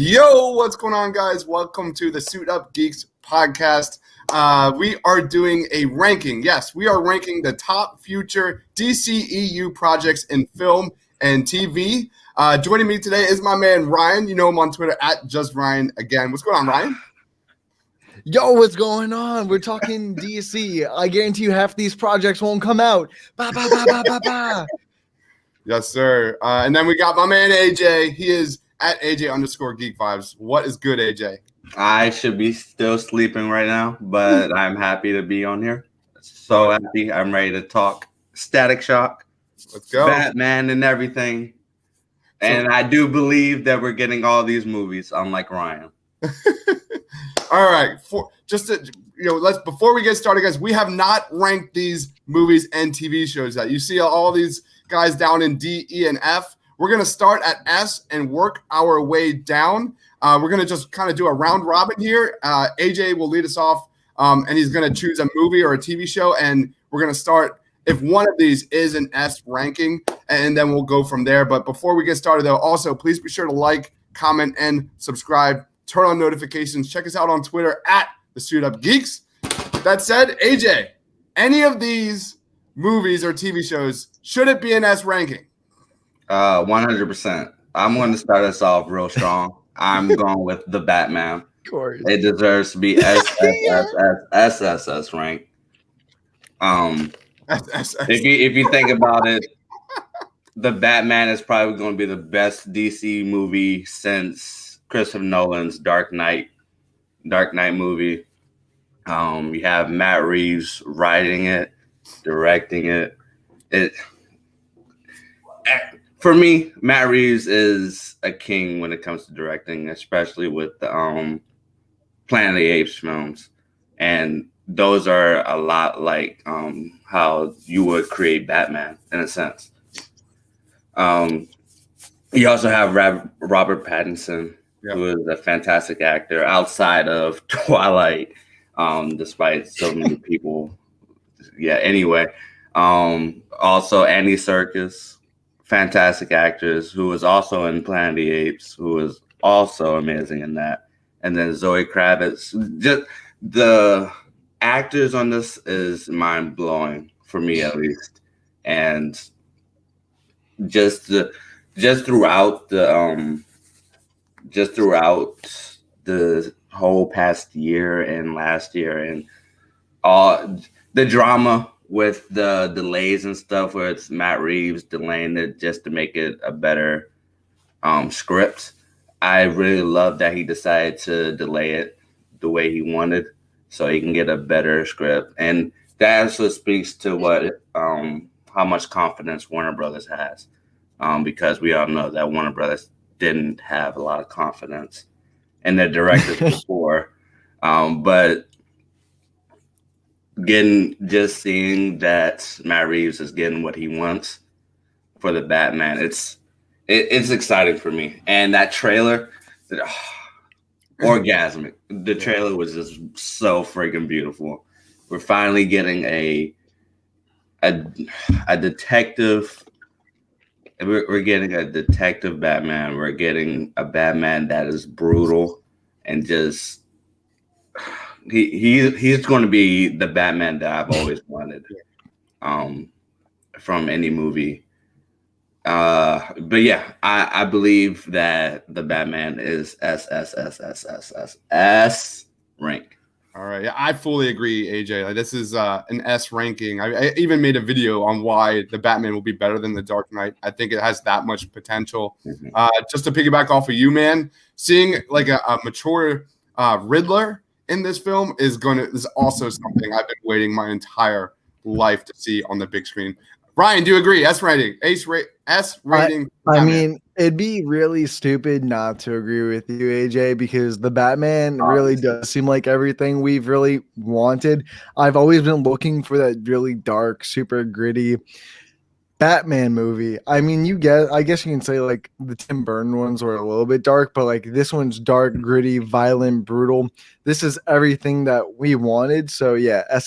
Yo, what's going on, guys? Welcome to the Suit Up Geeks podcast. We are doing a ranking. Yes, we are ranking the top future DCEU projects in film and TV. Joining me today is my man Ryan. You know him on Twitter at JustRyan again. What's going on, Ryan? Yo, what's going on? We're talking DC. I guarantee you half these projects won't come out. Ba, ba, ba, ba, ba, ba. Yes, sir. And then we got my man AJ. He is at AJ_Geek5s. What is good, AJ? I should be still sleeping right now, but I'm happy to be on here. So happy. I'm ready to talk Static Shock, Let's go. Batman and everything. And I do believe that we're getting all these movies, unlike Ryan. All right. Before we get started, guys, we have not ranked these movies and TV shows yet. You see all these guys down in D, E, and F. We're going to start at S and work our way down. We're going to just kind of do a round robin here. AJ will lead us off, and he's going to choose a movie or a TV show, and we're going to start if one of these is an S ranking, and then we'll go from there. But before we get started, though, also, please be sure to like, comment, and subscribe. Turn on notifications. Check us out on Twitter at the Suit Up Geeks. That said, AJ, any of these movies or TV shows, should it be an S ranking? 100%. I'm going to start us off real strong. I'm going with the Batman. Of course. It deserves to be SSS rank. If you think about it, the Batman is probably going to be the best DC movie since Christopher Nolan's Dark Knight movie. You have Matt Reeves writing it, directing it. For me, Matt Reeves is a king when it comes to directing, especially with the Planet of the Apes films. And those are a lot like how you would create Batman, in a sense. You also have Robert Pattinson, who is a fantastic actor outside of Twilight, despite so many people. Yeah, anyway. Also, Andy Serkis. Fantastic actors, who was also in Planet of the Apes, who was also amazing in that. And then Zoe Kravitz. Just the actors on this is mind blowing for me, at least. And just throughout the whole past year and last year, and all the drama with the delays and stuff, where it's Matt Reeves delaying it just to make it a better script. I really love that he decided to delay it the way he wanted so he can get a better script. And that also speaks to what how much confidence Warner Brothers has, because we all know that Warner Brothers didn't have a lot of confidence in their directors before. But seeing that Matt Reeves is getting what he wants for the Batman, it's exciting for me. And that trailer, orgasmic. The trailer was just so freaking beautiful. We're finally getting a detective. We're getting a detective Batman. We're getting a Batman that is brutal and just. He's going to be the Batman that I've always wanted from any movie. But yeah, I believe that the Batman is S rank. All right. Yeah, I fully agree, AJ. Like, this is an S ranking. I even made a video on why the Batman will be better than the Dark Knight. I think it has that much potential. Mm-hmm. Just to piggyback off of you, man, seeing like a mature Riddler in this film is also something I've been waiting my entire life to see on the big screen. Ryan, do you agree? S rating. S rating. I mean, it'd be really stupid not to agree with you, AJ, because the Batman really does seem like everything we've really wanted. I've always been looking for that really dark, super gritty Batman movie. I mean, I guess you can say like the Tim Burton ones were a little bit dark, but like this one's dark, gritty, violent, brutal. This is everything that we wanted. So yeah, S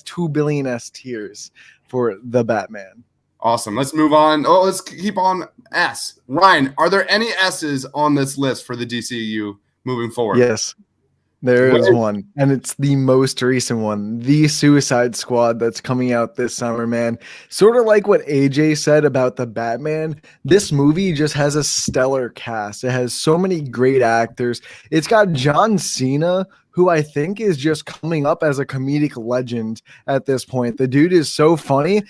2 billion S tiers for the Batman. Awesome. Let's move on. Oh, let's keep on S. Ryan, are there any S's on this list for the DCEU moving forward? Yes. There is one, and it's the most recent one, The Suicide Squad, that's coming out this summer, man. Sort of like what AJ said about the Batman, this movie just has a stellar cast. It has so many great actors. It's got John Cena, who I think is just coming up as a comedic legend at this point. The dude is so funny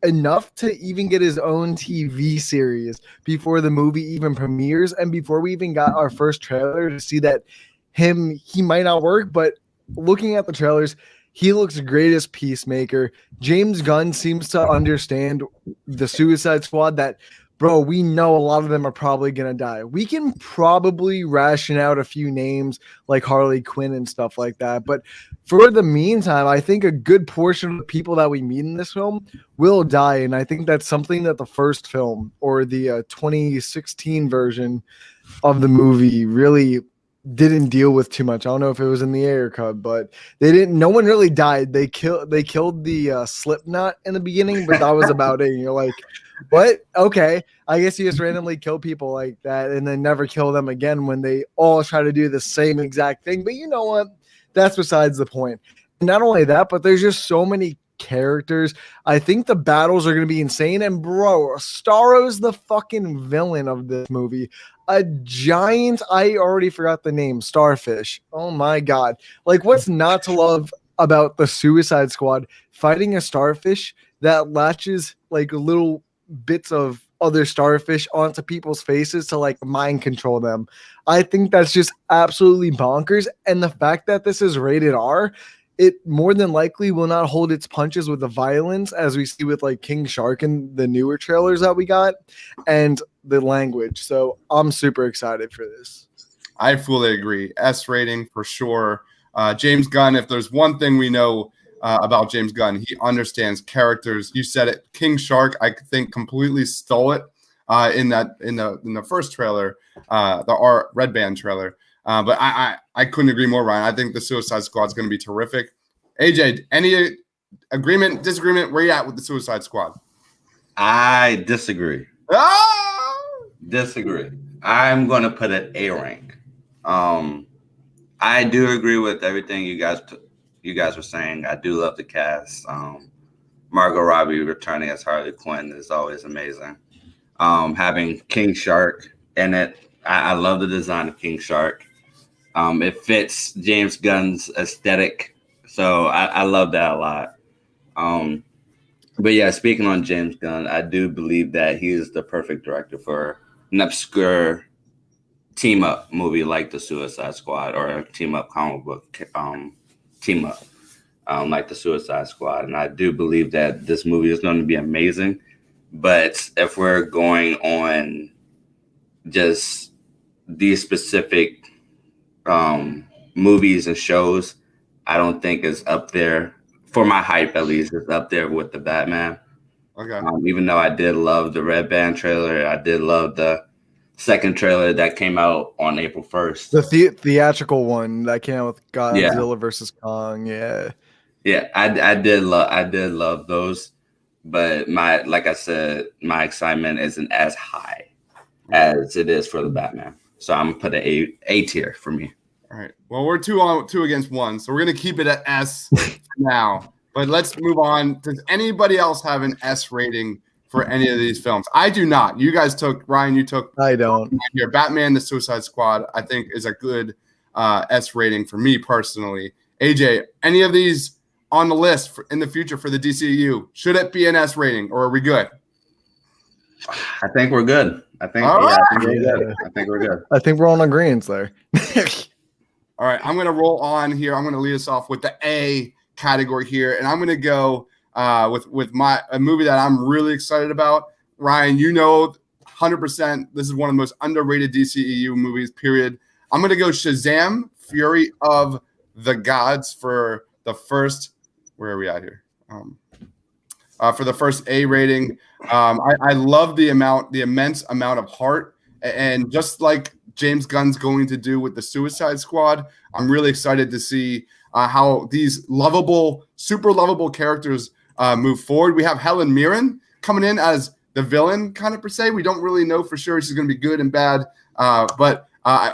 enough to even get his own TV series before the movie even premieres, and before we even got our first trailer to see that he might not work, but looking at the trailers, he looks great as Peacemaker. James Gunn seems to understand the Suicide Squad, that, bro, we know a lot of them are probably going to die. We can probably ration out a few names like Harley Quinn and stuff like that. But for the meantime, I think a good portion of the people that we meet in this film will die. And I think that's something that the first film, or the 2016 version of the movie, really didn't deal with too much. I don't know if it was in the air cut, but no one really died. They killed the Slipknot in the beginning, but that was about it. And you're like, what? Okay, I guess you just randomly kill people like that and then never kill them again when they all try to do the same exact thing. But you know what? That's besides the point. Not only that, but there's just so many characters. I think the battles are going to be insane. And bro, Starro's the fucking villain of this movie. A giant, I already forgot the name, starfish. Oh my God. Like, what's not to love about the Suicide Squad fighting a starfish that latches like little bits of other starfish onto people's faces to like mind control them? I think that's just absolutely bonkers. And the fact that this is rated R, it more than likely will not hold its punches with the violence as we see with like King Shark and the newer trailers that we got, and the language. So I'm super excited for this. I fully agree. S rating for sure. James Gunn, if there's one thing we know about James Gunn, he understands characters. You said it. King Shark, I think, completely stole it in the first trailer, the Red Band trailer. But I couldn't agree more, Ryan. I think the Suicide Squad is going to be terrific. AJ, any agreement, disagreement? Where you at with the Suicide Squad? I disagree. Disagree. I'm going to put it A rank. I do agree with everything you guys were saying. I do love the cast. Margot Robbie returning as Harley Quinn is always amazing. Having King Shark in it, I love the design of King Shark. It fits James Gunn's aesthetic, so I love that a lot. But yeah, speaking on James Gunn, I do believe that he is the perfect director for an obscure team-up movie like the Suicide Squad, or a team-up comic book team-up like the Suicide Squad. And I do believe that this movie is going to be amazing. But if we're going on just these specific movies and shows, I don't think it's up there, for my hype at least. It's up there with the Batman. Okay. Even though I did love the Red Band trailer, I did love the second trailer that came out on April 1st. The theatrical one that came out with Godzilla versus Kong. Yeah, I did love those, but like I said, my excitement isn't as high as it is for the Batman. So I'm gonna put an A tier for me. All right. Well, we're two against one, so we're gonna keep it at S now. But let's move on. Does anybody else have an S rating for any of these films? I do not. You guys took, Ryan, you took. I don't. Your Batman, the Suicide Squad, I think is a good S rating for me personally. AJ, any of these on the list in the future for the DCEU? Should it be an S rating, or are we good? I think we're good. I think we're good. I think we're on agreement there. All right, I'm going to roll on here. I'm going to lead us off with the A category here, and I'm going to go with a movie that I'm really excited about. Ryan, you know 100% this is one of the most underrated DCEU movies, period. I'm going to go Shazam, Fury of the Gods for the first – where are we at here? For the first A rating. I love the immense amount of heart, and just like James Gunn's going to do with the Suicide Squad, I'm really excited to see how these super lovable characters move forward. We have Helen Mirren coming in as the villain, kind of per se. We don't really know for sure if she's going to be good and bad, but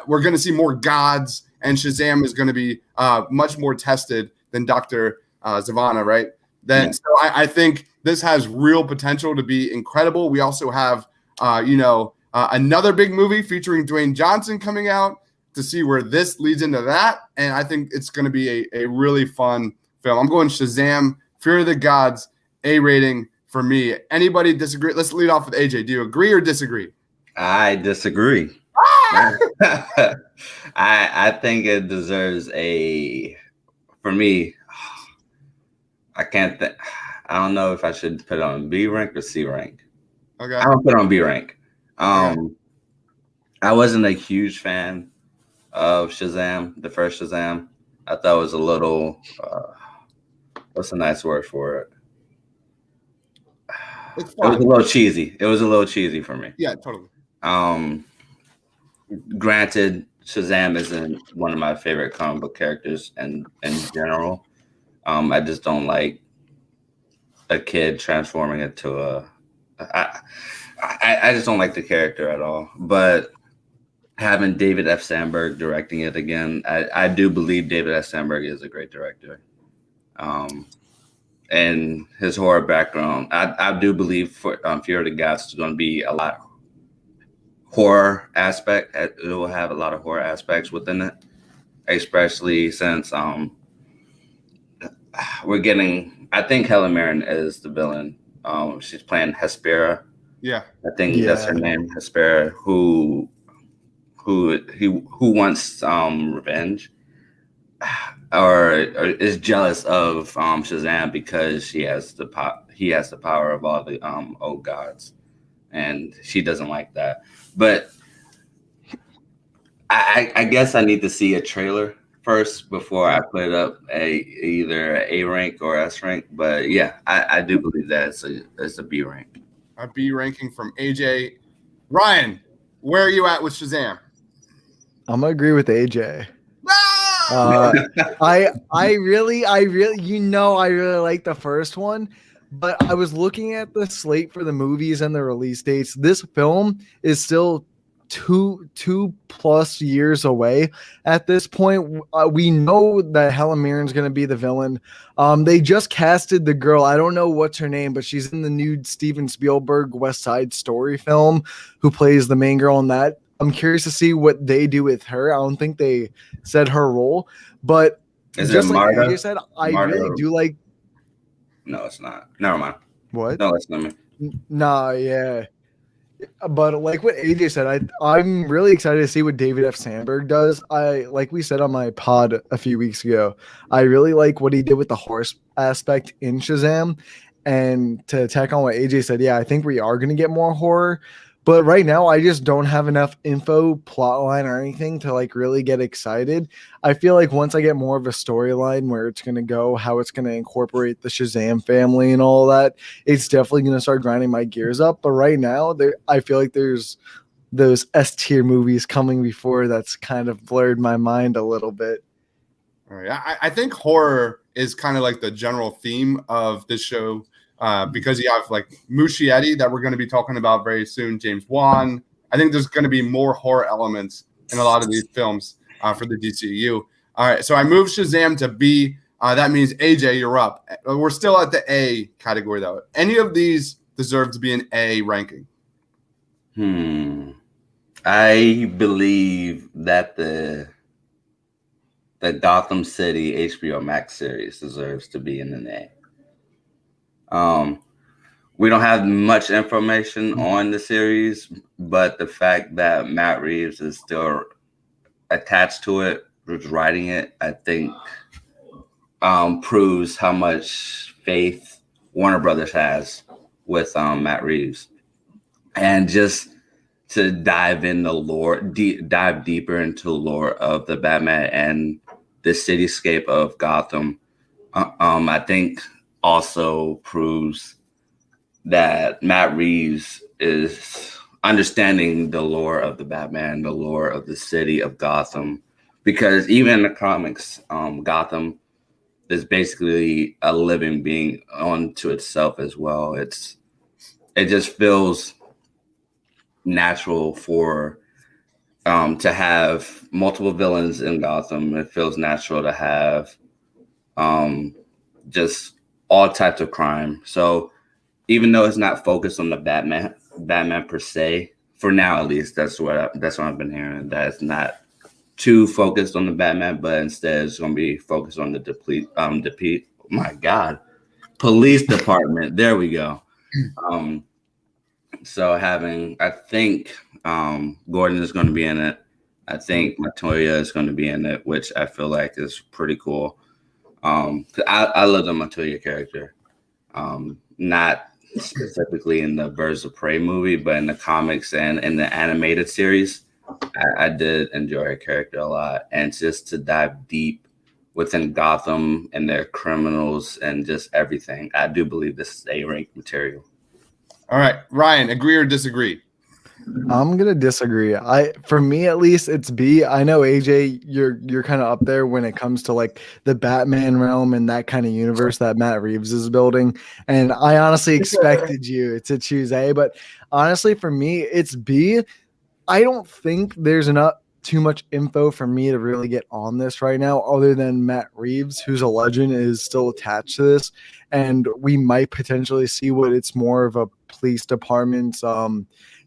we're going to see more gods, and Shazam is going to be much more tested than Dr. Zatanna, right? So I think this has real potential to be incredible. We also have, another big movie featuring Dwayne Johnson coming out to see where this leads into that. And I think it's going to be a really fun film. I'm going Shazam, Fear of the Gods, A rating for me. Anybody disagree? Let's lead off with AJ. Do you agree or disagree? I disagree. I think it deserves for me, I don't know if I should put it on B rank or C rank. Okay. I don't put it on B rank. I wasn't a huge fan of Shazam, the first Shazam. I thought it was a little, what's a nice word for it? It was a little cheesy. It was a little cheesy for me. Yeah, totally. Granted, Shazam isn't one of my favorite comic book characters in general. I just don't like a kid transforming into I just don't like the character at all. But having David F. Sandberg directing it again, I do believe David F. Sandberg is a great director. And his horror background, I do believe for Fear of the Gods is going to be a lot horror aspect. It will have a lot of horror aspects within it, especially since we're getting. I think Helen Mirren is the villain. She's playing Hespera. Yeah, I think that's her name, Hespera, who wants revenge, or is jealous of Shazam because he has the power of all the old gods, and she doesn't like that. But I guess I need to see a trailer first before I put up either A rank or S rank. But yeah, I do believe that it's a B rank. A B ranking from AJ. Ryan, where are you at with Shazam? I'm gonna agree with AJ. I really I really like the first one, but I was looking at the slate for the movies and the release dates. This film is still two plus years away at this point. We know that Helen Mirren's going to be the villain. They just casted the girl. I don't know what's her name, but she's in the new Steven Spielberg West Side Story film, who plays the main girl in that. I'm curious to see what they do with her. I don't think they said her role, but is just it like Marta? you said, I really do like. No, it's not. Never mind. What? No, it's not me. Nah, yeah. But like what AJ said, I'm really excited to see what David F. Sandberg does. Like we said on my pod a few weeks ago, I really like what he did with the horse aspect in Shazam. And to tack on what AJ said, yeah, I think we are going to get more horror. But right now, I just don't have enough info, plotline, or anything to like really get excited. I feel like once I get more of a storyline where it's going to go, how it's going to incorporate the Shazam family and all that, it's definitely going to start grinding my gears up. But right now, I feel like there's those S tier movies coming before that's kind of blurred my mind a little bit. All right. I think horror is kind of like the general theme of this show. Because you have like Muschietti that we're going to be talking about very soon, James Wan. I think there's going to be more horror elements in a lot of these films for the DCEU. All right, so I moved Shazam to B. That means AJ, you're up. We're still at the A category though. Any of these deserve to be an A ranking? I believe that the Gotham City HBO Max series deserves to be in an A. We don't have much information on the series, but the fact that Matt Reeves is still attached to it, was writing it, I think proves how much faith Warner Brothers has with Matt Reeves. And just to dive in the lore, dive deeper into the lore of the Batman and the cityscape of Gotham, I think also proves that Matt Reeves is understanding the lore of the Batman, the lore of the city of Gotham, because even in the comics, Gotham is basically a living being onto itself as well. It just feels natural for to have multiple villains in Gotham. It feels natural to have just all types of crime. So even though it's not focused on the Batman per se, for now at least, that's what I've been hearing. That it's not too focused on the Batman, but instead it's going to be focused on the police department. There we go. So I think Gordon is going to be in it. I think Montoya is going to be in it, which I feel like is pretty cool. I love the Montoya character. Not specifically in the Birds of Prey movie, but in the comics and in the animated series, I did enjoy her character a lot. And just to dive deep within Gotham and their criminals and just everything, I do believe this is A-ranked material. All right, Ryan, agree or disagree? I'm gonna disagree. For me at least, it's B. I know AJ, you're kind of up there when it comes to like the Batman realm and that kind of universe that Matt Reeves is building. And I honestly expected you to choose A, but honestly, for me, it's B. I don't think there's too much info for me to really get on this right now, other than Matt Reeves, who's a legend, is still attached to this, and we might potentially see what it's more of a police department's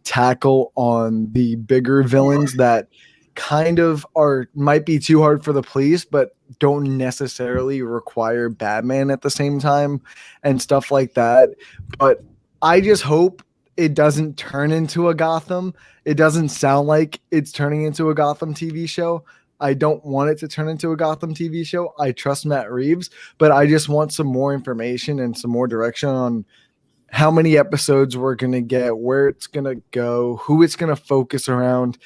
tackle on the bigger villains that kind of might be too hard for the police, but don't necessarily require Batman at the same time and stuff like that. But I just hope it doesn't turn into a Gotham. It doesn't sound like it's turning into a Gotham TV show. I don't want it to turn into a Gotham TV show. I trust Matt Reeves, but I just want some more information and some more direction on how many episodes we're going to get, where it's going to go, who it's going to focus around.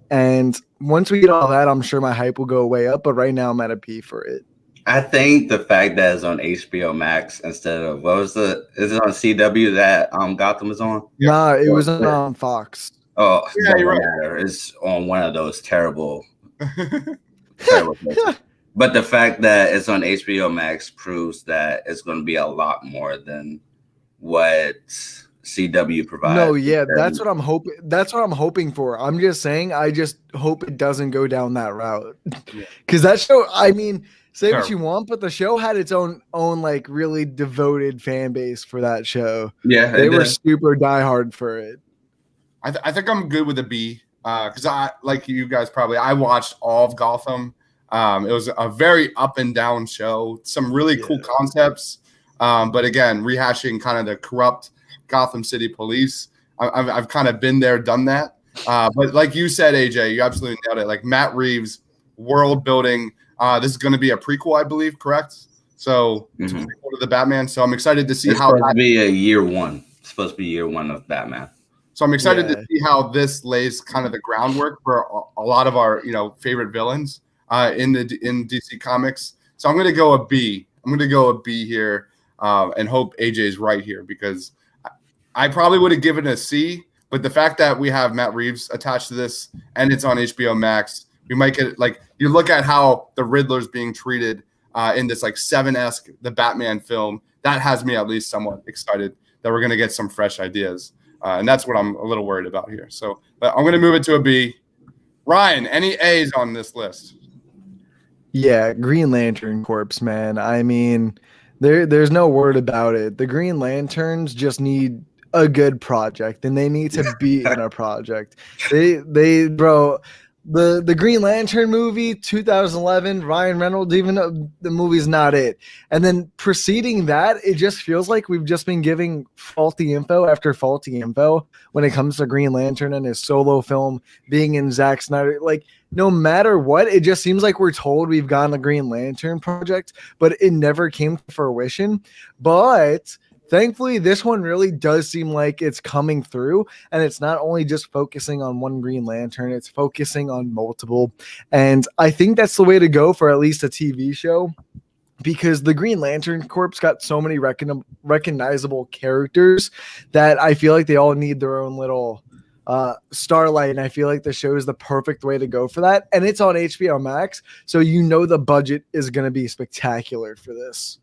And once we get all that, I'm sure my hype will go way up. But right now I'm at a B for it. I think the fact that it's on HBO Max instead of is it on CW that Gotham is on? Nah, it was on Fox. Oh, yeah, you're right. It's on one of those terrible places. But the fact that it's on HBO Max proves that it's going to be a lot more than what CW provides. No, yeah, that's what I'm hoping. That's what I'm hoping for. I'm just saying, I just hope it doesn't go down that route. Because that show, I mean, say what you want, but the show had its own like really devoted fan base for that show. Yeah, they were super diehard for it. I think I'm good with a B because I, like you guys probably, I watched all of Gotham. It was a very up and down show. Some really cool concepts. But again, rehashing kind of the corrupt Gotham City police. I've kind of been there, done that. But like you said, AJ, you absolutely nailed it. Like Matt Reeves, world building. This is going to be a prequel, I believe, correct? So it's a prequel to the Batman. So I'm excited to see it's how supposed to be a year one. It's supposed to be year one of Batman. So I'm excited to see how this lays kind of the groundwork for a lot of our favorite villains in DC Comics. So I'm going to go a B. I'm going to go a B here. And hope AJ is right here because I probably would have given it a C, but the fact that we have Matt Reeves attached to this and it's on HBO Max, we might get like you look at how the Riddler's being treated in this like Seven-esque the Batman film. That has me at least somewhat excited that we're going to get some fresh ideas, and that's what I'm a little worried about here. So, but I'm going to move it to a B. Ryan, any A's on this list? Yeah, Green Lantern Corps, man. I mean. There's no word about it. The Green Lanterns just need a good project, and they need to be in a project. Bro, the Green Lantern movie, 2011, Ryan Reynolds, even though the movie's not it. And then preceding that, it just feels like we've just been giving faulty info after faulty info when it comes to Green Lantern and his solo film being in Zack Snyder. Like, no matter what, it just seems like we're told we've gotten a Green Lantern project, but it never came to fruition. But thankfully, this one really does seem like it's coming through, and it's not only just focusing on one Green Lantern, it's focusing on multiple. And I think that's the way to go for at least a TV show, because the Green Lantern Corps got so many recognizable characters that I feel like they all need their own little Starlight, and I feel like the show is the perfect way to go for that. And it's on HBO Max, so the budget is going to be spectacular for this.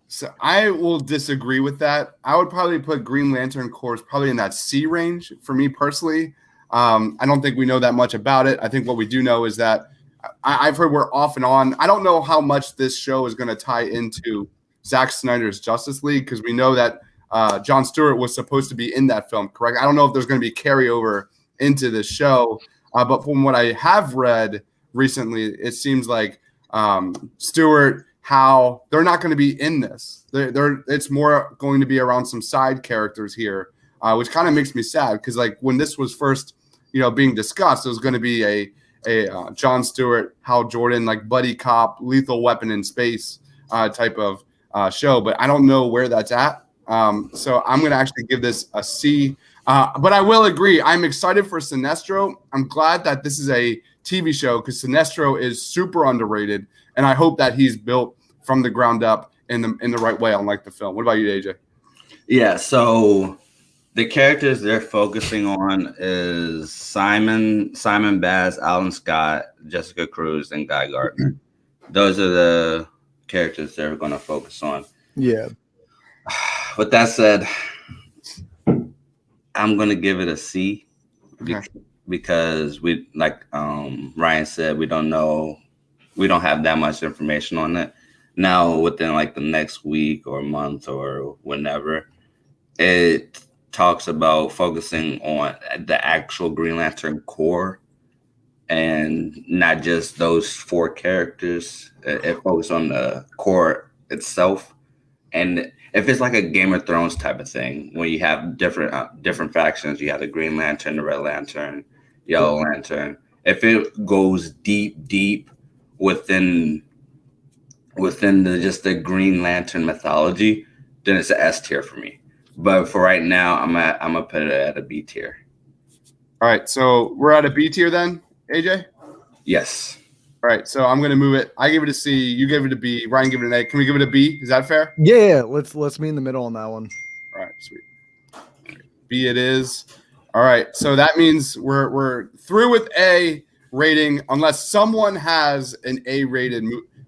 So I will disagree with that. I would probably put Green Lantern Corps probably in that C range for me personally. I don't think we know that much about it. I think what we do know is that I've heard we're off and on. I don't know how much this show is going to tie into Zack Snyder's Justice League, because we know that Jon Stewart was supposed to be in that film, correct? I don't know if there's going to be carryover into this show, but from what I have read recently, it seems like Stewart, how they're not going to be in this. It's more going to be around some side characters here, which kind of makes me sad, because like when this was first, being discussed, it was going to be a Jon Stewart, Hal Jordan, like buddy cop, lethal weapon in space type of show, but I don't know where that's at. So I'm going to actually give this a C. But I will agree, I'm excited for Sinestro. I'm glad that this is a TV show, because Sinestro is super underrated, and I hope that he's built from the ground up in the right way, unlike the film. What about you, AJ? Yeah, so the characters they're focusing on is Simon Baz, Alan Scott, Jessica Cruz, and Guy Gardner. Those are the characters they're going to focus on. Yeah. With that said, I'm going to give it a C. Okay. Because we, like Ryan said, we don't have that much information on it. Now, within like the next week or month or whenever, it talks about focusing on the actual Green Lantern Corps and not just those 4 characters. It focuses on the Corps itself. And if it's like a Game of Thrones type of thing, when you have different factions, you have the Green Lantern, the Red Lantern, Yellow Lantern. If it goes deep within the Green Lantern mythology, then it's an S tier for me. But for right now, I'm gonna put it at a B tier. All right, so we're at a B tier then, AJ? Yes. All right, so I'm going to move it. I give it a C. You give it a B. Ryan give it an A. Can we give it a B? Is that fair? Yeah. Let's meet in the middle on that one. All right, sweet. B it is. All right, so that means we're through with A rating, unless someone has an A-rated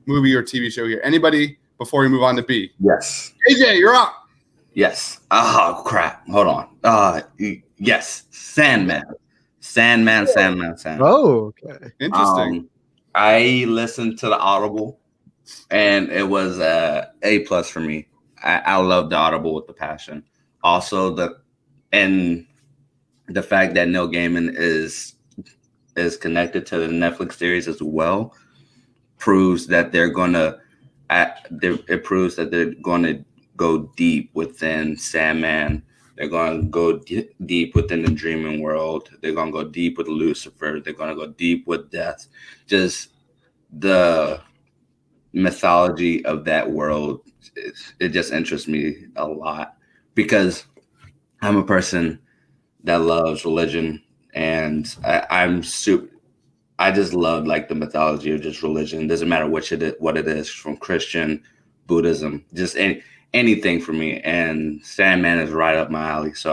movie or TV show here. Anybody before we move on to B? Yes. AJ, you're up. Yes. Oh crap! Hold on. Yes. Sandman. Oh, okay. Interesting. I listened to the Audible, and it was A+ for me. I love the Audible with the passion. Also, the fact that Neil Gaiman is connected to the Netflix series as well proves that they're gonna. It proves that they're going to go deep within Sandman. They're going to go deep within the dreaming world. They're going to go deep with Lucifer. They're going to go deep with death. Just the mythology of that world, it just interests me a lot, because I'm a person that loves religion, and I just love like the mythology of just religion. It doesn't matter what it is, from Christian, Buddhism, just anything for me. And Sandman is right up my alley. So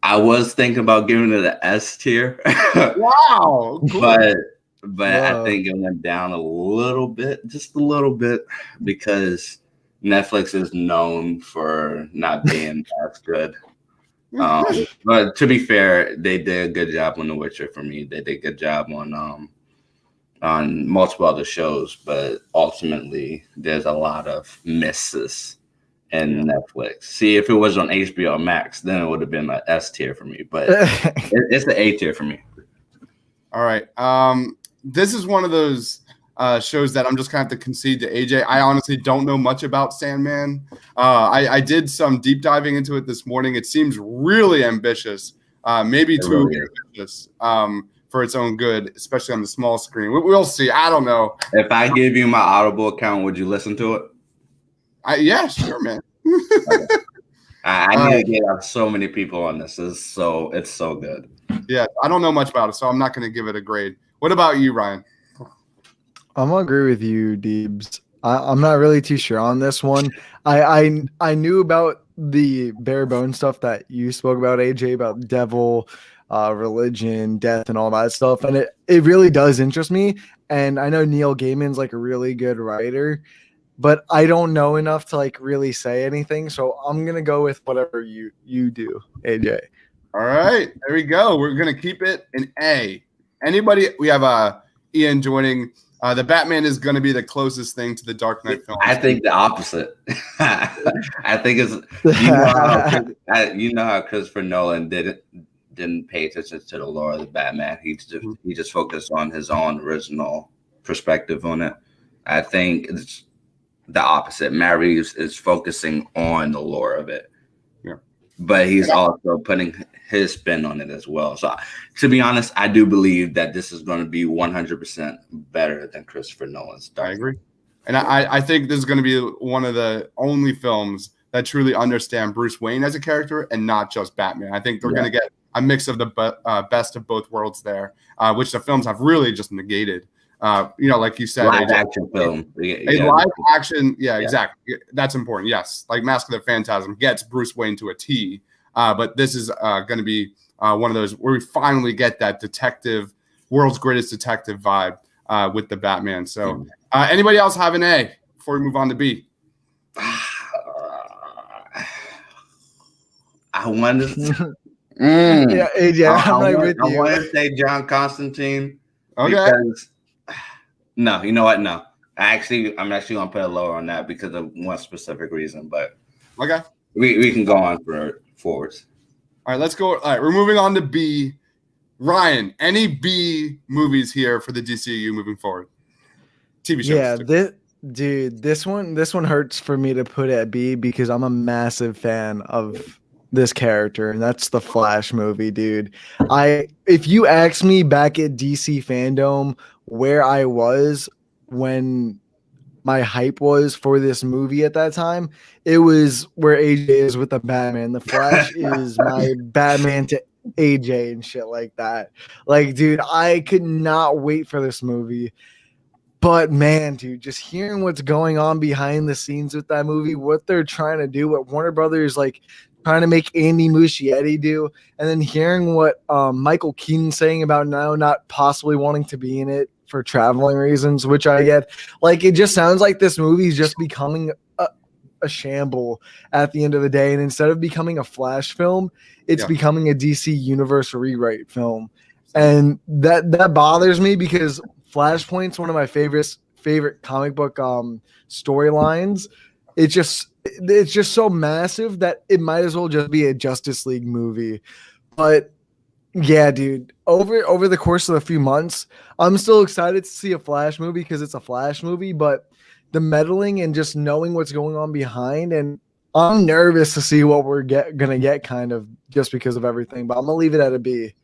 I was thinking about giving it an S tier. Wow. Cool. But I think it went down a little bit, just a little bit, because Netflix is known for not being as good. But to be fair, they did a good job on The Witcher for me. They did a good job on multiple other shows, but ultimately there's a lot of misses in Netflix. See, if it was on HBO Max, then it would have been an S tier for me, but it's the A tier for me. All right. This is one of those shows that I'm just going to have to concede to AJ. I honestly don't know much about Sandman. I did some deep diving into it this morning. It seems really ambitious, maybe too ambitious for its own good, especially on the small screen. We'll see. I don't know. If I give you my Audible account, would you listen to it? Yeah, sure, man. Okay. I need to get out so many people on this. It's so good. Yeah, I don't know much about it, so I'm not going to give it a grade. What about you, Ryan? I'm gonna agree with you, Deebs. I'm not really too sure on this one. I knew about the bare bone stuff that you spoke about, AJ, about devil, religion, death, and all that stuff. And it really does interest me. And I know Neil Gaiman's like a really good writer, but I don't know enough to like really say anything. So I'm gonna go with whatever you do, AJ. All right, there we go. We're gonna keep it in A. Anybody? We have Ian joining. The Batman is going to be the closest thing to the Dark Knight film. I think the opposite. I think it's you know how Christopher Nolan didn't pay attention to the lore of the Batman. He just focused on his own original perspective on it. I think it's the opposite. Matt Reeves is focusing on the lore of it, but he's also putting his spin on it as well. So, to be honest, I do believe that this is going to be 100% better than Christopher Nolan's Dark. I agree, and I think this is going to be one of the only films that truly understand Bruce Wayne as a character and not just Batman. I think they're going to get a mix of the best of both worlds there, which the films have really just negated. Like you said, live action film. A live action, exactly. That's important. Yes, like Mask of the Phantasm gets Bruce Wayne to a T, but this is going to be one of those where we finally get that detective, world's greatest detective vibe with the Batman. So, anybody else have an A before we move on to B? I wonder. Yeah, AJ, I'm right with you. I want to say John Constantine. Okay. Because, no, you know what? No, I'm actually gonna put a lower on that because of one specific reason. But okay, we can go on for forwards. All right, let's go. All right, we're moving on to B. Ryan, any B movies here for the DCEU moving forward? TV shows. Yeah, this one hurts for me to put at B because I'm a massive fan of this character, and that's the Flash movie, dude. If you ask me back at DC Fandom where I was when my hype was for this movie at that time, it was where AJ is with the Batman. The Flash is my Batman to AJ and shit like that. Like, dude, I could not wait for this movie. But man, dude, just hearing what's going on behind the scenes with that movie, what they're trying to do, what Warner Brothers like trying to make Andy Muschietti do, and then hearing what Michael Keaton's saying about now not possibly wanting to be in it for traveling reasons, which I get. Like, it just sounds like this movie is just becoming a shamble at the end of the day, and instead of becoming a Flash film, it's becoming a DC Universe rewrite film, and that bothers me because Flashpoint's one of my favorite comic book storylines. It's just so massive that it might as well just be a Justice League movie. But yeah, dude, over the course of a few months, I'm still excited to see a Flash movie because it's a Flash movie, but the meddling and just knowing what's going on behind, and I'm nervous to see what we're gonna get kind of just because of everything, but I'm gonna leave it at a B.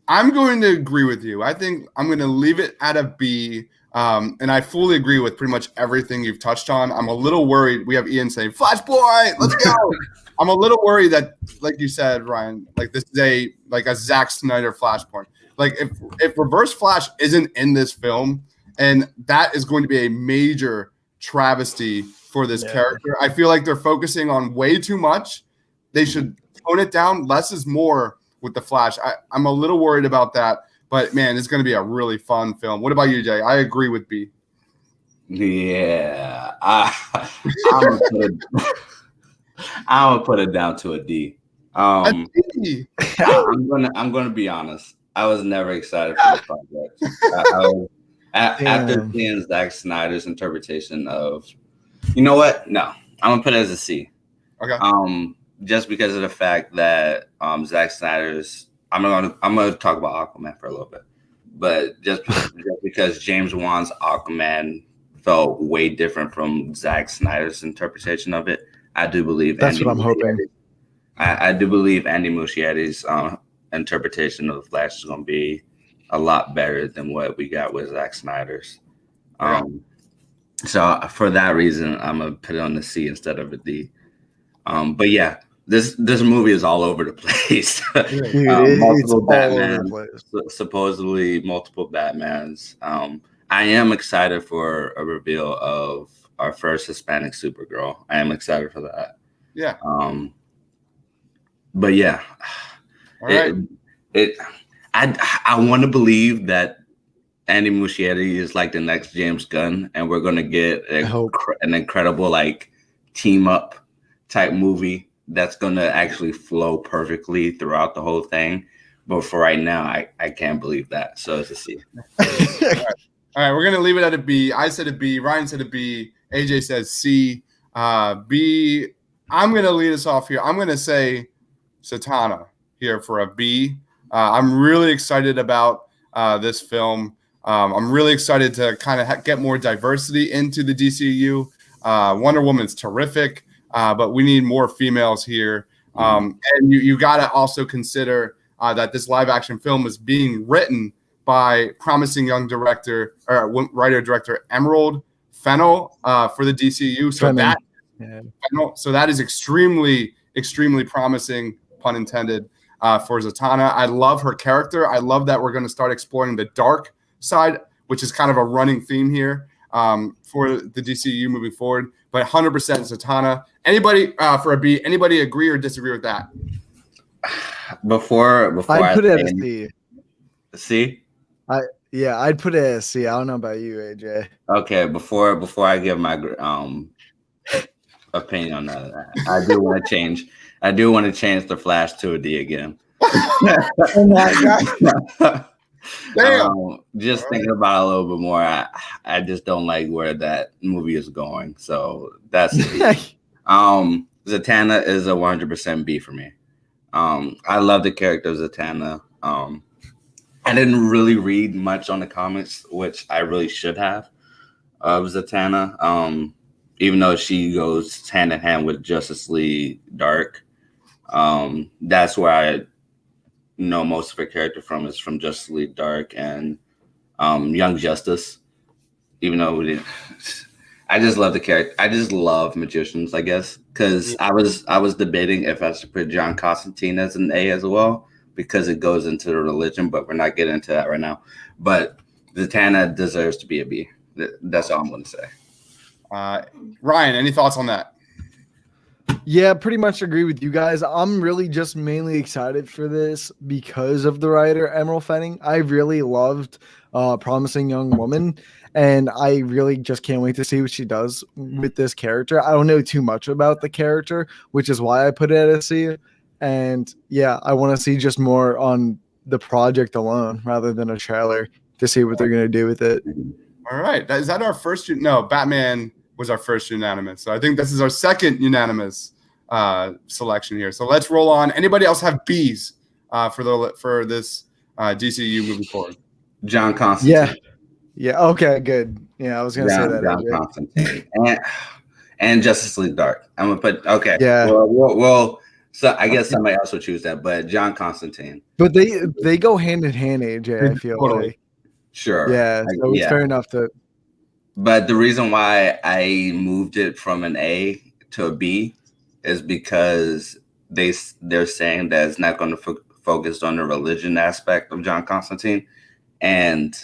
I'm going to agree with you. I think I'm going to leave it at a B. And I fully agree with pretty much everything you've touched on. I'm a little worried. We have Ian saying, Flashpoint, let's go. I'm a little worried that, like you said, Ryan, like this is a Zack Snyder Flashpoint. Like if Reverse Flash isn't in this film, and that is going to be a major travesty for this character. I feel like they're focusing on way too much. They should tone it down. Less is more with the Flash. I'm a little worried about that, but man, it's going to be a really fun film. What about you, Jay? I agree with B. Yeah, I'm gonna put it down to a D. I'm gonna be honest. I was never excited for the project. After seeing Zack Snyder's interpretation of, you know what? No, I'm gonna put it as a C. Okay. Just because of the fact that Zack Snyder's, I'm gonna talk about Aquaman for a little bit, but just because James Wan's Aquaman felt way different from Zack Snyder's interpretation of it, I do believe that's what I'm hoping. I do believe Andy Muschietti's interpretation of the Flash is going to be a lot better than what we got with Zack Snyder's. So for that reason, I'm gonna put it on the C instead of a D. But yeah. This movie is all over the place. Multiple Batmans, supposedly multiple Batmans. I am excited for a reveal of our first Hispanic Supergirl. I am excited for that. Yeah. But yeah, All right. I want to believe that Andy Muschietti is like the next James Gunn, and we're gonna get an incredible like team up type movie that's gonna actually flow perfectly throughout the whole thing. But for right now, I can't believe that. So it's a C. All right, we're gonna leave it at a B. I said a B. Ryan said a B. AJ says C. B. I'm gonna lead us off here. I'm gonna say Zatanna here for a B. I'm really excited about this film. I'm really excited to kind of get more diversity into the DCEU. Wonder Woman's terrific, but we need more females here. And you got to also consider that this live action film is being written by promising young writer-director Emerald Fennell for the DCEU. So that is extremely, extremely promising, pun intended, for Zatanna. I love her character. I love that we're going to start exploring the dark side, which is kind of a running theme here for the DCEU moving forward. But 100% Zatanna. Anybody for a B? Anybody agree or disagree with that? Before I'd put it as a C. C? I'd put it as C. I don't know about you, AJ. Okay, before I give my opinion on that, I do want to change. I do want to change the Flash to a D again. Oh my God. Just thinking about it a little bit more, I just don't like where that movie is going. So that's Zatanna is a 100% B for me. I love the character of Zatanna. I didn't really read much on the comics, which I really should have, of Zatanna. Even though she goes hand in hand with Justice League Dark. That's where I know most of her character from is from Justice League Dark and Young Justice. Even though I just love the character. I just love magicians, I guess, because I was debating if I should put John Constantine as an A as well, because it goes into the religion, but we're not getting into that right now. But Zatanna deserves to be a B. That's all I'm going to say. Ryan, any thoughts on that? Yeah, pretty much agree with you guys. I'm really just mainly excited for this because of the writer Emerald Fennell. I really loved Promising Young Woman, and I really just can't wait to see what she does with this character. I don't know too much about the character, which is why I put it at a C. And yeah, I want to see just more on the project alone rather than a trailer to see what they're going to do with it. All right. Is that our first? No, Batman was our first unanimous. So I think this is our second unanimous selection here. So let's roll on. Anybody else have B's for this DCU moving forward? John Constantine. Yeah. Okay. Good. Yeah, I was gonna say that. John Constantine and Justice League Dark. I'm gonna put. Okay. Yeah. Well. So I guess somebody else would choose that, but John Constantine. But they go hand in hand, AJ. I feel like. Sure. Yeah. So it's fair enough to. But the reason why I moved it from an A to a B is because they're saying that it's not going to focus on the religion aspect of John Constantine, and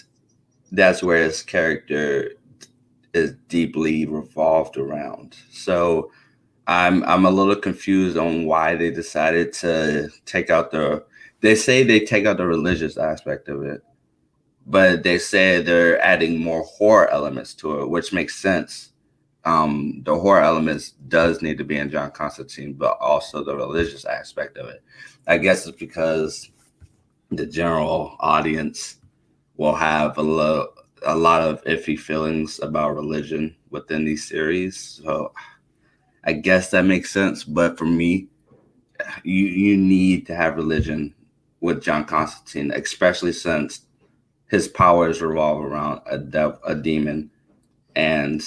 that's where his character is deeply revolved around. So I'm a little confused on why they decided to take out they say they take out the religious aspect of it, but they say they're adding more horror elements to it, which makes sense. The horror elements does need to be in John Constantine, but also the religious aspect of it. I guess it's because the general audience will have a lot of iffy feelings about religion within these series. So I guess that makes sense. But for me, you need to have religion with John Constantine, especially since his powers revolve around a demon, and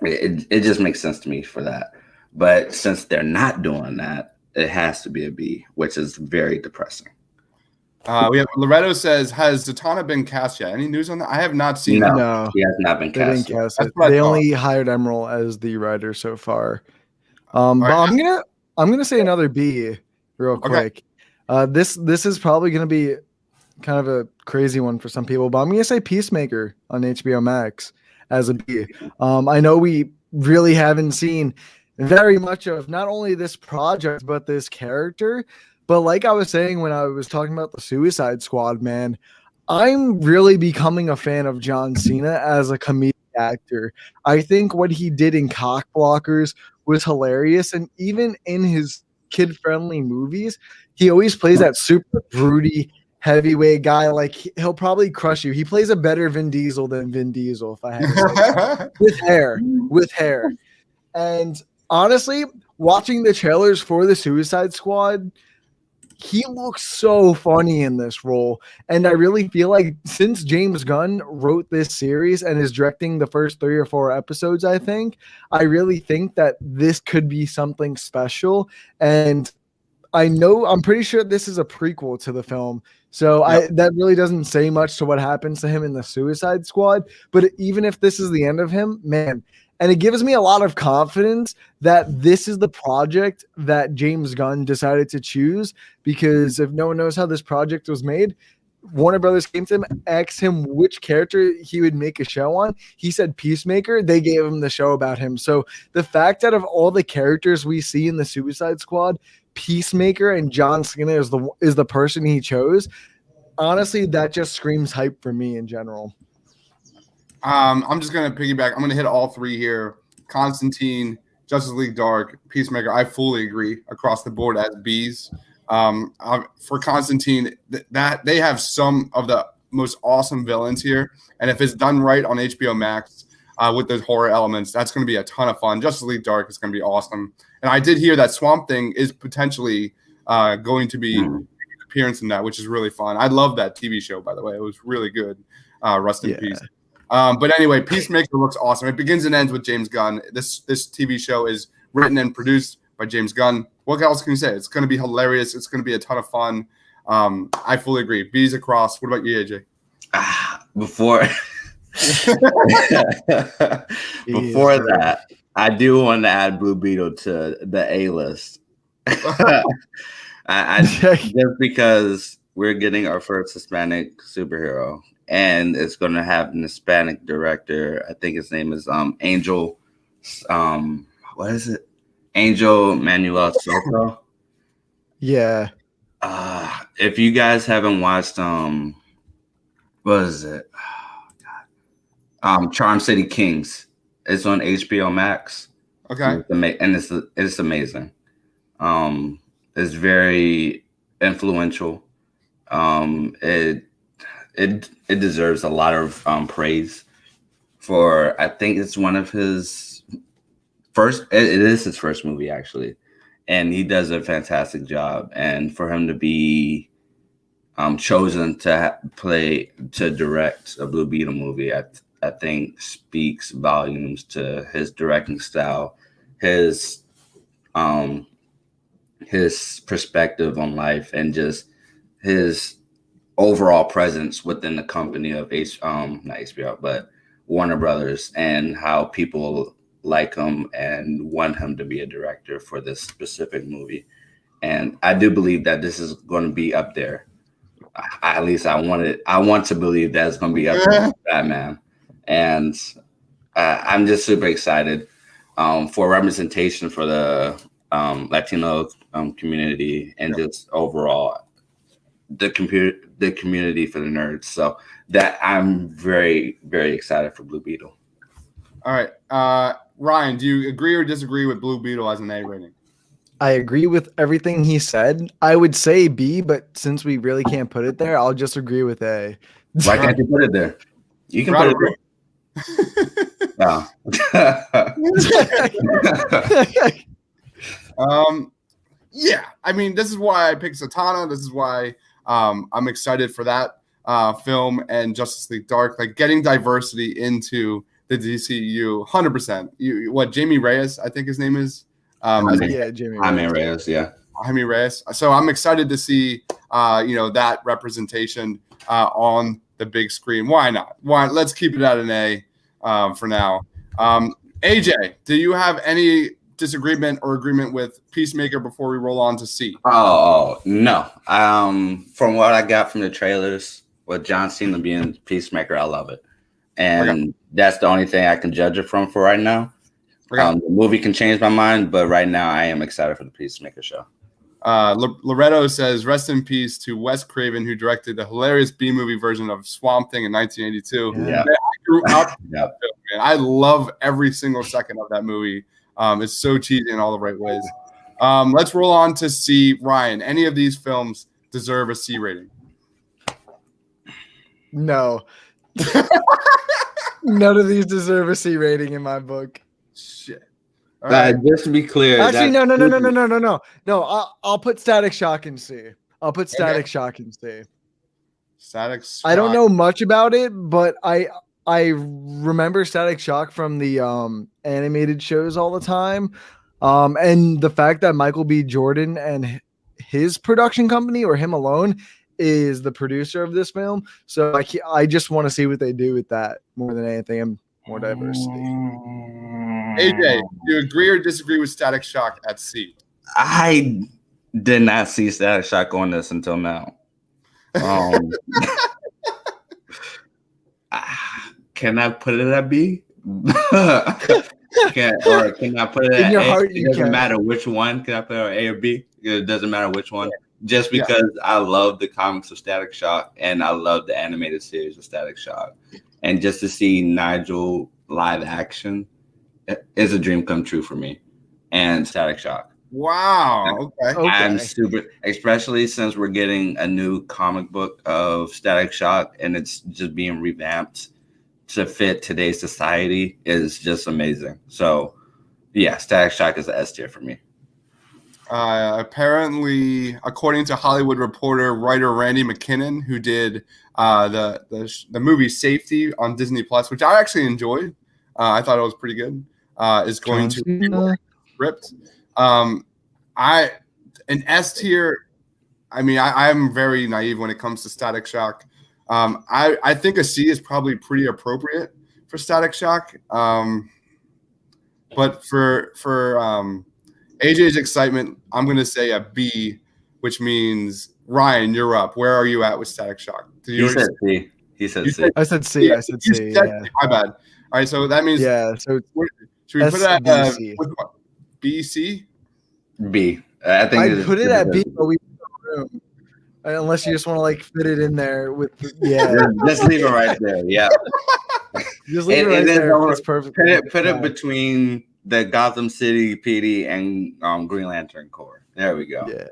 it just makes sense to me for that. But since they're not doing that, it has to be a B, which is very depressing. We have Loretto says, has Zatanna been cast yet? Any news on that? I have not seen that. No, he has not been cast. They only hired Emerald as the writer so far. But right. I'm gonna say another B real quick. This is probably gonna be kind of a crazy one for some people, but I'm gonna say Peacemaker on HBO Max as a B. I know we really haven't seen very much of not only this project, but this character. But like I was saying when I was talking about the Suicide Squad, man, I'm really becoming a fan of John Cena as a comedic actor. I think what he did in Cock Blockers was hilarious. And even in his kid-friendly movies, he always plays that super broody heavyweight guy. Like he'll probably crush you. He plays a better Vin Diesel than Vin Diesel, if I had to say. With hair. And honestly, watching the trailers for the Suicide Squad, he looks so funny in this role. And I really feel like since James Gunn wrote this series and is directing the first 3 or 4 episodes, I really think that this could be something special. And I'm pretty sure this is a prequel to the film. So that really doesn't say much to what happens to him in the Suicide Squad. But even if this is the end of him, man, and it gives me a lot of confidence that this is the project that James Gunn decided to choose, because if no one knows how this project was made, Warner Brothers came to him, asked him which character he would make a show on. He said Peacemaker. They gave him the show about him. So the fact that of all the characters we see in the Suicide Squad, Peacemaker and John Cena is the person he chose. Honestly, that just screams hype for me in general. I'm just going to piggyback. I'm going to hit all 3 here. Constantine, Justice League Dark, Peacemaker. I fully agree across the board as Bs. For Constantine, that they have some of the most awesome villains here. And if it's done right on HBO Max with those horror elements, that's going to be a ton of fun. Justice League Dark is going to be awesome. And I did hear that Swamp Thing is potentially going to be an appearance in that, which is really fun. I love that TV show, by the way. It was really good. Rest in peace. But anyway, Peacemaker looks awesome. It begins and ends with James Gunn. This TV show is written and produced by James Gunn. What else can you say? It's going to be hilarious. It's going to be a ton of fun. I fully agree. B's across. What about you, AJ? Before that, I do want to add Blue Beetle to the A list. Just because we're getting our first Hispanic superhero, and it's going to have an Hispanic director. I think his name is Angel. What is it? Angel Manuel Soto. Yeah. If you guys haven't watched what is it? Charm City Kings. It's on HBO Max. Okay. And it's amazing. It's very influential. It deserves a lot of praise for, I think it's one of his first, it is his first movie actually. And he does a fantastic job. And for him to be chosen to direct a Blue Beetle movie, I think speaks volumes to his directing style, his perspective on life, and just his overall presence within the company of not HBO, but Warner Brothers, and how people like him and want him to be a director for this specific movie. And I do believe that this is going to be up there. At least I want to believe that it's going to be up there with Batman. And I'm just super excited for representation for the Latino community, and just overall the community for the nerds. So that I'm very, very excited for Blue Beetle. All right. Ryan, do you agree or disagree with Blue Beetle as an A rating? I agree with everything he said. I would say B, but since we really can't put it there, I'll just agree with A. Why can't you put it there? You can put it there. No. Yeah, I mean, this is why I picked Zatanna. This is why I'm excited for that film and Justice League Dark. Like, getting diversity into the DCEU, 100%. What, Jamie Reyes, I think his name is? Jamie Reyes, yeah. Jaime Reyes. So I'm excited to see, that representation on the big screen. Why not? Let's keep it at an A for now. AJ, do you have any disagreement or agreement with Peacemaker before we roll on to C? Oh no. From what I got from the trailers, with John Cena being Peacemaker, I love it. And that's the only thing I can judge it from for right now. The movie can change my mind, but right now I am excited for the Peacemaker show. Loretto says, rest in peace to Wes Craven, who directed the hilarious B-movie version of Swamp Thing in 1982. Yeah. Man, I grew up with that film, man. I love every single second of that movie. It's so cheesy in all the right ways. Let's roll on to C. Ryan, any of these films deserve a C rating? No. None of these deserve a C rating in my book. Shit. All right. Just to be clear, Actually, no. No, I'll put Static Shock in C. I'll put Static Shock in C. Static Shock. I don't know much about it, but I remember Static Shock from the animated shows all the time. And the fact that Michael B. Jordan and his production company, or him alone, is the producer of this film. So I just want to see what they do with that more than anything, and more diversity. AJ, do you agree or disagree with Static Shock at C? I did not see Static Shock on this until now. Can I put it at B? Can I put it at A? It doesn't matter which one. Can I put it at A or B? It doesn't matter which one. Just because I love the comics of Static Shock and I love the animated series of Static Shock. And just to see Nigel live action is a dream come true for me. And Static Shock. Wow. Okay. I'm super, especially since we're getting a new comic book of Static Shock and it's just being revamped to fit today's society is just amazing. So, yeah, Static Shock is the S tier for me. Apparently, according to Hollywood Reporter writer Randy McKinnon, who did the movie Safety on Disney Plus, which I actually enjoyed, I thought it was pretty good, is going to be script. An S tier. I mean, I'm very naive when it comes to Static Shock. I think a C is probably pretty appropriate for Static Shock. But for AJ's excitement, I'm going to say a B, which means, Ryan, you're up. Where are you at with Static Shock? He said C. He said C. I said C. Yeah, I said C. Yeah. My bad. All right, so that means So should we put it at B, C? B. I think I'd put it at B, but we room. Unless you just want to like fit it in there with Just leave it right there. Yeah. Just leave it right there. It's perfect. Put it between the Gotham City PD and Green Lantern Corps. There we go. Yeah.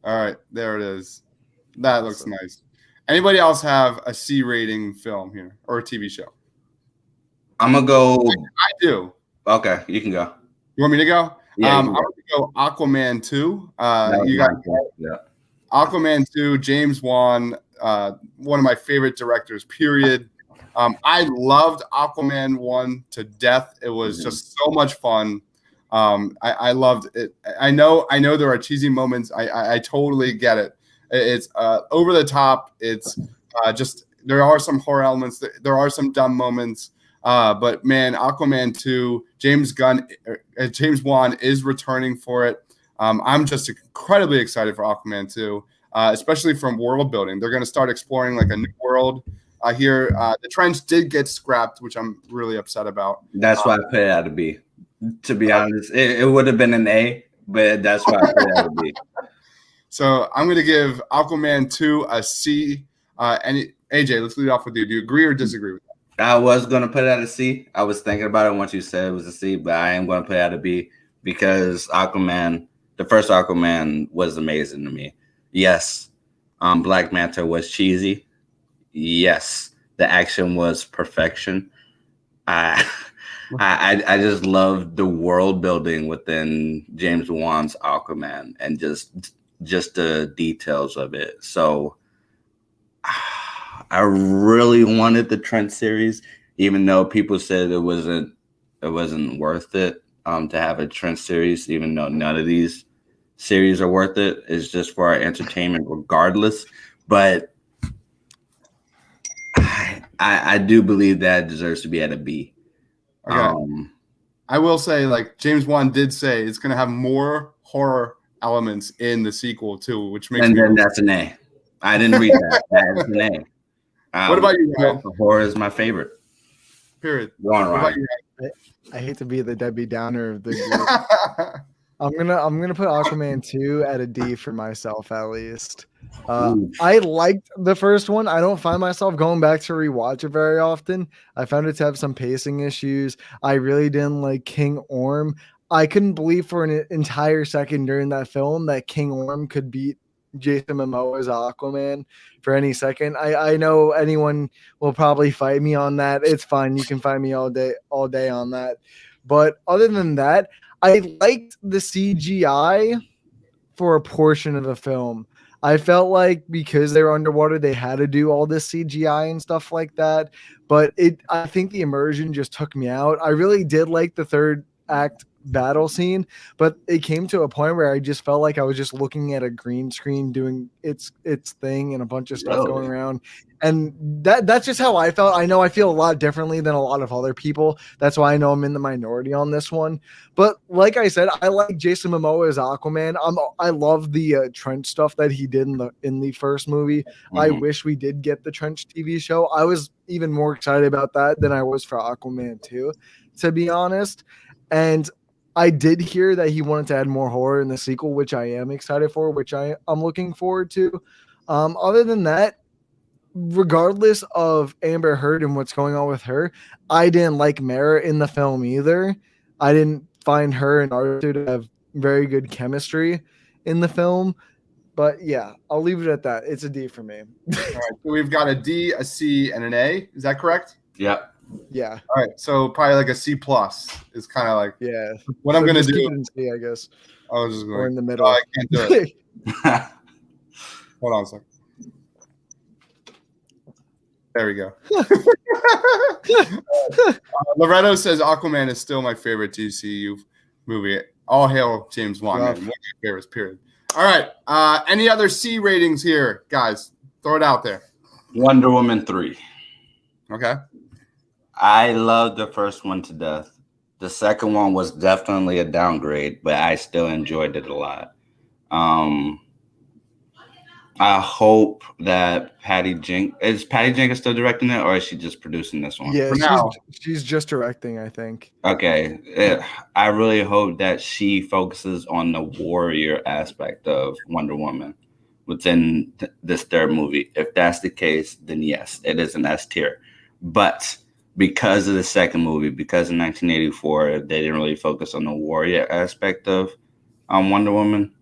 All right, there it is. That looks nice. Anybody else have a C rating film here or a TV show? I'm gonna go. I do. Okay, you can go. You want me to go? Yeah, I'm going to go Aquaman 2. You got Aquaman 2, James Wan, one of my favorite directors, period. I loved Aquaman 1 to death. It was just so much fun. I loved it. I know there are cheesy moments. I totally get it. It's over the top. It's just there are some horror elements. There are some dumb moments. But man, Aquaman 2, James Wan is returning for it. I'm just incredibly excited for Aquaman 2, especially from world building. They're going to start exploring like a new world here. The Trench did get scrapped, which I'm really upset about. That's why I put it at a B. To be honest, it would have been an A, but that's why I put it at a B. So I'm going to give Aquaman 2 a C. And AJ, let's lead off with you. Do you agree or disagree with that? I was going to put it at a C. I was thinking about it once you said it was a C, but I am going to put it at a B because Aquaman, the first Aquaman was amazing to me. Yes, Black Manta was cheesy. Yes, the action was perfection. I just loved the world building within James Wan's Aquaman and just the details of it. So I really wanted the Trent series, even though people said it wasn't worth it to have a Trent series, even though none of these series are worth it. It's just for our entertainment regardless. But I do believe that it deserves to be at a B. Okay. I will say, like James Wan did say, it's going to have more horror elements in the sequel too, which makes then that's an A. I didn't read that. That is an A. What about you, Ryan? Horror is my favorite. Period. What about you, I hate to be the Debbie Downer of the group. I'm gonna put Aquaman 2 at a D for myself at least. I liked the first one. I don't find myself going back to rewatch it very often. I found it to have some pacing issues. I really didn't like King Orm. I couldn't believe for an entire second during that film that King Orm could beat Jason Momoa as Aquaman for any second. I know anyone will probably fight me on that. It's fine. You can fight me all day on that. But other than that, I liked the CGI for a portion of the film. I felt like because they were underwater, they had to do all this CGI and stuff like that. But I think the immersion just took me out. I really did like the third act battle scene, but it came to a point where I just felt like I was just looking at a green screen doing its thing and a bunch of stuff going around. And that's just how I felt. I know I feel a lot differently than a lot of other people. That's why I know I'm in the minority on this one. But like I said, I like Jason Momoa as Aquaman. I love the Trench stuff that he did in the first movie. Mm-hmm. I wish we did get the Trench TV show. I was even more excited about that than I was for Aquaman 2, to be honest. And I did hear that he wanted to add more horror in the sequel, which I am excited for, which I'm looking forward to. Other than that, regardless of Amber Heard and what's going on with her, I didn't like Mara in the film either. I didn't find her and Arthur to have very good chemistry in the film. But yeah, I'll leave it at that. It's a D for me. All right, so we've got a D, a C, and an A. Is that correct? Yep. Yeah. All right, so probably like a C plus is kind of like what so I'm gonna do. Keep it in C, I guess. I was just going. Or in the middle. I can't do it. Hold on a second. There we go. Loretto says Aquaman is still my favorite DCEU movie. All hail James Wan. One of my favorites, period. All right. Any other C ratings here, guys? Throw it out there. Wonder Woman 3. Okay. I loved the first one to death. The second one was definitely a downgrade, but I still enjoyed it a lot. I hope that Patty Jenkins still directing it, or is she just producing this one? Yeah, she's just directing, I think. Okay. I really hope that she focuses on the warrior aspect of Wonder Woman within this third movie. If that's the case, then yes, it is an S tier. But because of the second movie, because in 1984, they didn't really focus on the warrior aspect of Wonder Woman.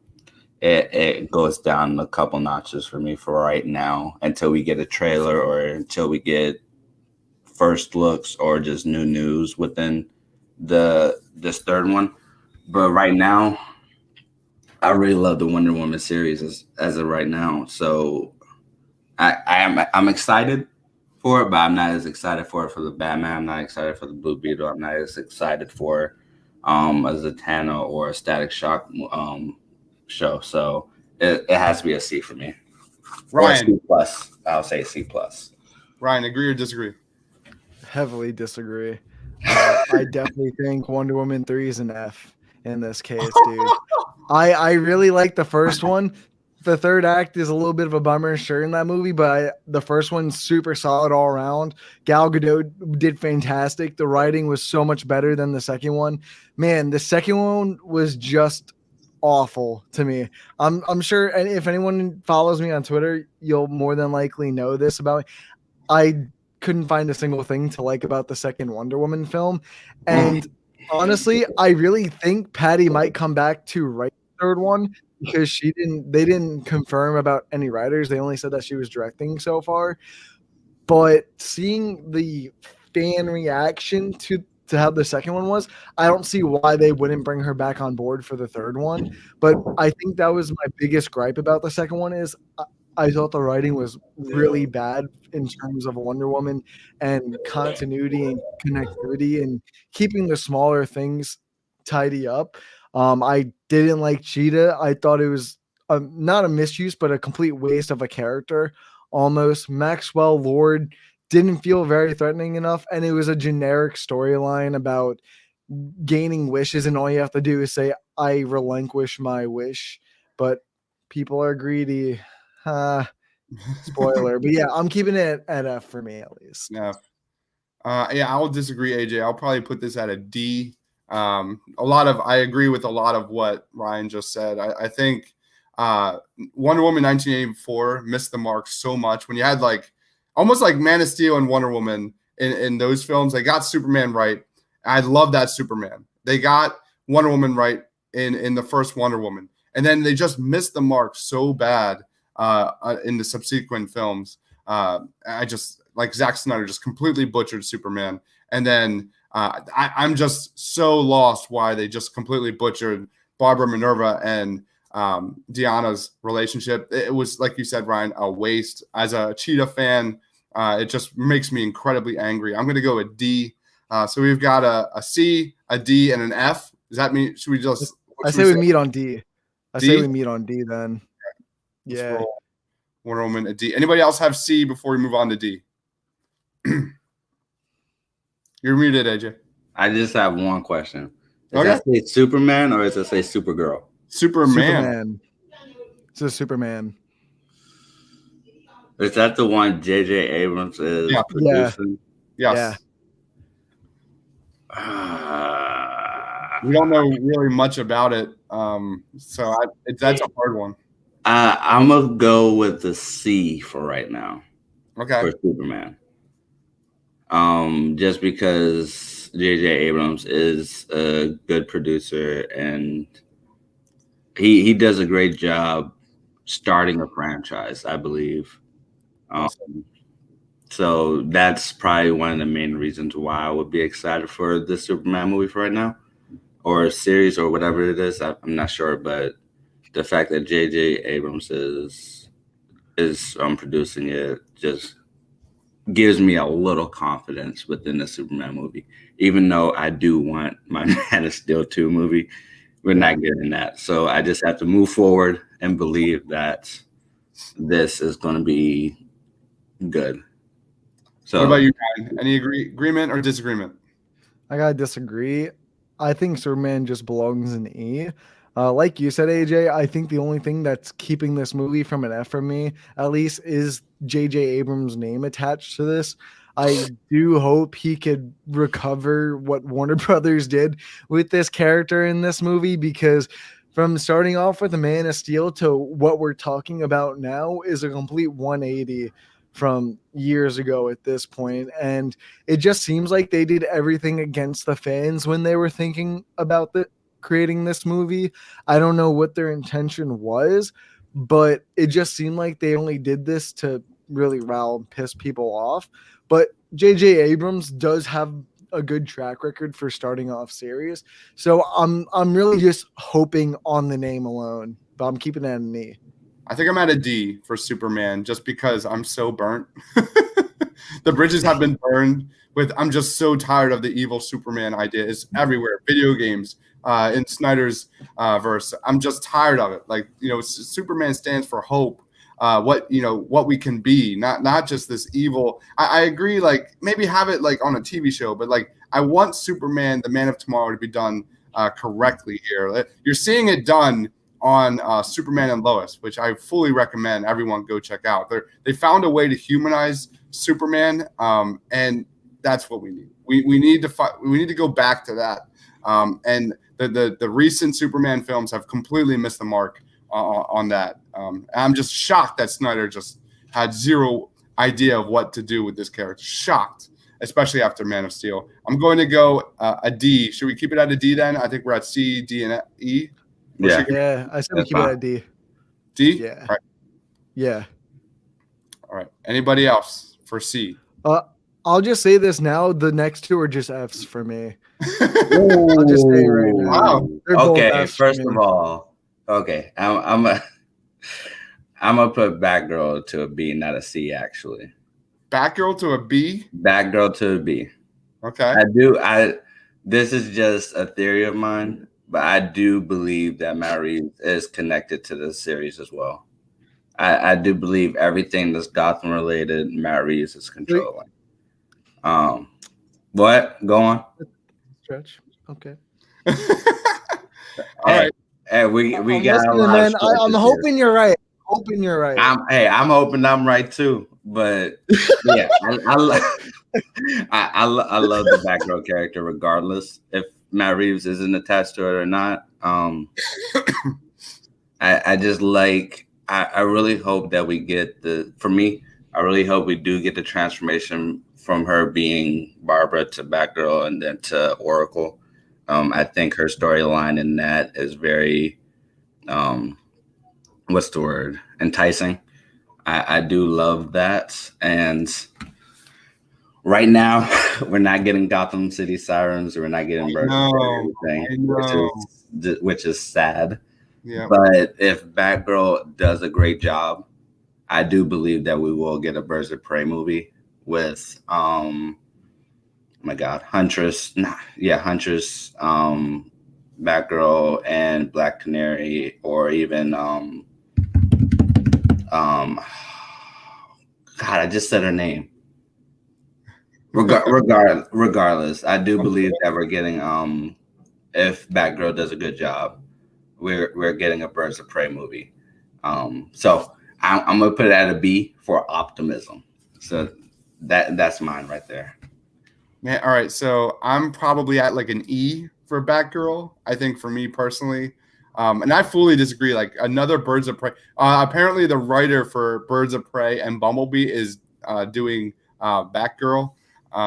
It goes down a couple notches for me for right now until we get a trailer or until we get first looks or just new news within this third one. But right now, I really love the Wonder Woman series as of right now. So I'm excited for it, but I'm not as excited for it for the Batman. I'm not excited for the Blue Beetle. I'm not as excited for a Zatanna or a Static Shock show. So it has to be a C for me. Ryan, C plus. I'll say C plus. Ryan, agree or disagree? Heavily disagree. I definitely think Wonder Woman 3 is an F in this case, dude. I really like the first one. The third act is a little bit of a bummer, sure, in that movie, but the first one's super solid all around. Gal Gadot did fantastic. The writing was so much better than the second one. Man, the second one was just awful to me. I'm sure, and if anyone follows me on Twitter, you'll more than likely know this about me. I couldn't find a single thing to like about the second Wonder Woman film, and honestly, I really think Patty might come back to write the third one because they didn't confirm about any writers. They only said that she was directing so far. But seeing the fan reaction to how the second one was, I don't see why they wouldn't bring her back on board for the third one. But I think that was my biggest gripe about the second one is I thought the writing was really bad in terms of Wonder Woman and continuity and connectivity and keeping the smaller things tidy up. I didn't like Cheetah. I thought it was not a misuse, but a complete waste of a character almost. Maxwell Lord didn't feel very threatening enough, and it was a generic storyline about gaining wishes, and all you have to do is say, I relinquish my wish, but people are greedy. Spoiler. But yeah, I'm keeping it at F for me at least. Yeah. Yeah, I'll disagree, AJ. I'll probably put this at a D. I agree with a lot of what Ryan just said. I think Wonder Woman 1984 missed the mark so much. When you had like almost like Man of Steel and Wonder Woman in those films, they got Superman right. I love that Superman. They got Wonder Woman right in the first Wonder Woman, and then they just missed the mark so bad in the subsequent films. I just like Zack Snyder just completely butchered Superman, and then I'm just so lost why they just completely butchered Barbara Minerva and Deanna's relationship. It was, like you said, Ryan, a waste. As a Cheetah fan, it just makes me incredibly angry. I'm going to go with D. So we've got a C, a D, and an F. Does that mean should we just? I say we meet on D. I say we meet on D then. Let's Yeah. roll Wonder Woman a D. Anybody else have C before we move on to D? You're muted, AJ. I just have one question. Does Okay. that say Superman or does it say Supergirl? Superman. It's a Superman. Is that the one J.J. Abrams is producing? Yes. Yeah. We don't know really much about it, so that's a hard one. I'm gonna go with the C for right now. Okay. For Superman. Just because J.J. Abrams is a good producer and he does a great job starting a franchise, I believe. So that's probably one of the main reasons why I would be excited for the Superman movie for right now, or a series or whatever it is. I'm not sure, but the fact that J.J. Abrams is producing it just gives me a little confidence within the Superman movie, even though I do want my Man of Steel 2 movie. We're not getting that. So I just have to move forward and believe that this is going to be good. So what about you, Ryan? Any agreement or disagreement? I gotta disagree. I think Superman just belongs in E. Like you said, AJ, I think the only thing that's keeping this movie from an F from me, at least, is J.J. Abrams' name attached to this. I do hope he could recover what Warner Brothers did with this character in this movie, because from starting off with the Man of Steel to what we're talking about now is a complete 180 from years ago at this point. And it just seems like they did everything against the fans when they were thinking about creating this movie. I don't know what their intention was, but it just seemed like they only did this to really rile and piss people off. But J.J. Abrams does have a good track record for starting off series, so I'm really just hoping on the name alone, but I'm keeping it at an E. I think I'm at a D for Superman just because I'm so burnt. The bridges have been burned I'm just so tired of the evil Superman idea. It's everywhere, video games, in Snyder's verse. I'm just tired of it. Like, Superman stands for hope. What we can be, not just this evil. I agree, like maybe have it like on a TV show, but like I want Superman, the Man of Tomorrow, to be done correctly here. You're seeing it done on Superman and Lois, which I fully recommend everyone go check out. They found a way to humanize Superman, and that's what we need. We need to go back to that. And the recent Superman films have completely missed the mark on that. I'm just shocked that Snyder just had zero idea of what to do with this character. Shocked, especially after Man of Steel. I'm going to go a D. Should we keep it at a D then? I think we're at C, D, and E. Yeah, I said we keep it at D. D? Yeah. All right. Yeah. All right. Anybody else for C? I'll just say this now. The next two are just Fs for me. I'll just say it right now. Wow. Okay, first of all, okay, I'm gonna put Batgirl to a B, not a C, actually. Batgirl to a B? Batgirl to a B. Okay. This is just a theory of mine, but I do believe that Matt Reeves is connected to the series as well. I do believe everything that's Gotham related, Matt Reeves is controlling. What? Go on. Stretch. Okay. All right. Hey, we got a lot man. of I'm hoping you're right. I'm hoping I'm hoping I'm right too. But yeah, I love the Batgirl character regardless if Matt Reeves isn't attached to it or not. I just like I really hope that we get I really hope we do get the transformation from her being Barbara to Batgirl and then to Oracle. I think her storyline in that is very what's the word? Enticing. I do love that. And right now, we're not getting Gotham City Sirens. We're not getting Birds or anything, which is sad. Yeah. But if Batgirl does a great job, I do believe that we will get a Birds of Prey movie with, oh my God, Huntress, Batgirl and Black Canary, or even, God, I just said her name. Regardless, I do believe that we're getting, if Batgirl does a good job, we're getting a Birds of Prey movie. So I'm gonna put it at a B for optimism. So that's mine right there. Man, all right. So I'm probably at like an E for Batgirl. I think for me personally, and I fully disagree. Like another Birds of Prey. Apparently, the writer for Birds of Prey and Bumblebee is doing Batgirl.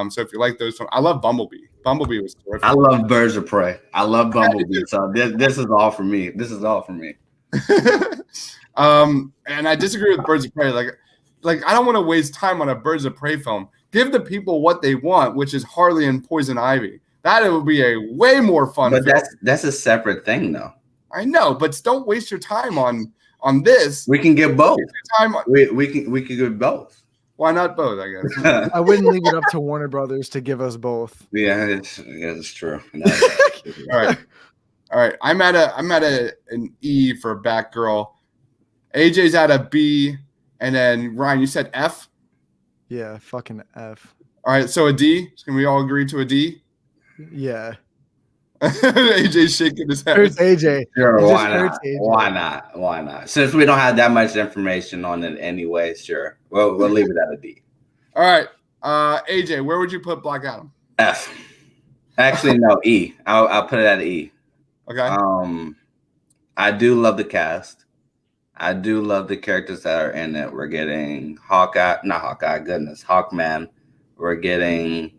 So if you like those, I love Bumblebee. Bumblebee was terrific. I love Birds of Prey. I love Bumblebee. So this is all for me. This is all for me. And I disagree with Birds of Prey. Like I don't want to waste time on a Birds of Prey film. Give the people what they want, which is Harley and Poison Ivy. That would be a way more fun. But film. That's a separate thing, though. I know, but don't waste your time on this. We can get both. We can get both. Why not both? I guess I wouldn't leave it up to Warner Brothers to give us both. Yeah, it's true. All right. I'm at an E for Batgirl. AJ's at a B, and then Ryan, you said F. Yeah, fucking F. All right, so a D. Can we all agree to a D? Yeah. AJ's shaking his head. Hurts AJ. Sure, why not? Why not? Since we don't have that much information on it anyway, sure. We'll leave it at a D. All right. AJ, where would you put Black Adam? F. Actually, no, E. I'll put it at E. Okay. I do love the cast. I do love the characters that are in it. We're getting Hawkman. We're getting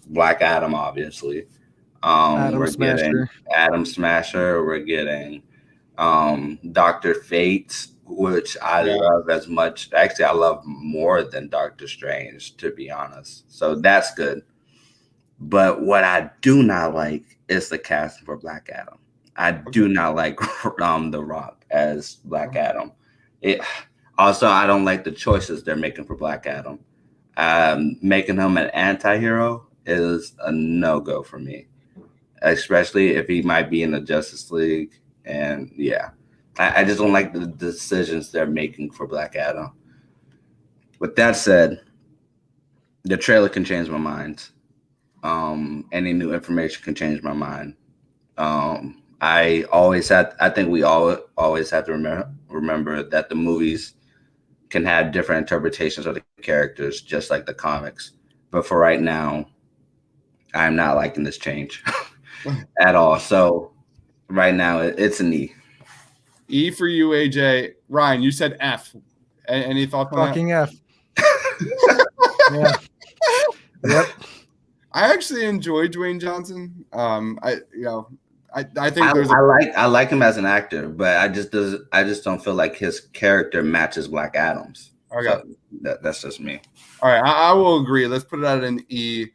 Black Adam, obviously. We're getting Adam Smasher. We're getting Dr. Fate, which I love as much. Actually, I love more than Doctor Strange, to be honest. So that's good. But what I do not like is the casting for Black Adam. I do not like The Rock as Black Adam. Also, I don't like the choices they're making for Black Adam. Making him an anti-hero is a no-go for me, especially if he might be in the Justice League. And yeah, I just don't like the decisions they're making for Black Adam. With that said, the trailer can change my mind. Any new information can change my mind. I think we always have to remember that the movies can have different interpretations of the characters, just like the comics. But for right now, I'm not liking this change at all. So right now, it's an E. E for you, AJ. Ryan, you said F. Any thoughts on fucking that? F. Yeah. Yep. I actually enjoy Dwayne Johnson. I think I like him as an actor, but I just don't feel like his character matches Black Adam's. Okay, so that's just me. All right, I will agree. Let's put it at an E,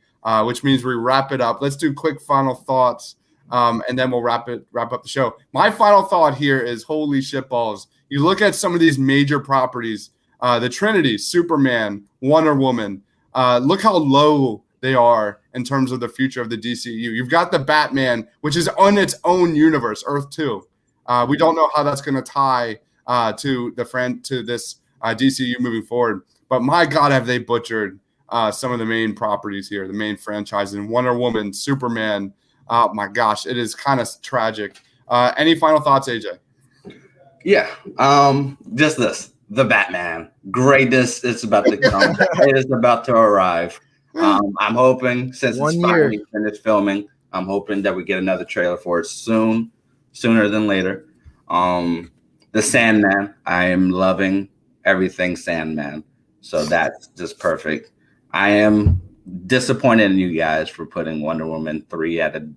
which means we wrap it up. Let's do quick final thoughts, and then we'll wrap up the show. My final thought here is holy shitballs. You look at some of these major properties, the Trinity, Superman, Wonder Woman. Look how low they are in terms of the future of the DCEU. You've got the Batman, which is on its own universe, Earth 2. We don't know how that's going to tie to this DCEU moving forward. But my God, have they butchered some of the main properties here, the main franchises. Wonder Woman, Superman. Oh my gosh, it is kind of tragic. Any final thoughts, AJ? Yeah, just this. The Batman. Greatness is about to come. It is about to arrive. I'm hoping since it's 1 year. finally finished filming, I'm hoping that we get another trailer for it soon, sooner than later. The Sandman, I am loving everything Sandman, so that's just perfect. I am disappointed in you guys for putting Wonder Woman 3 at a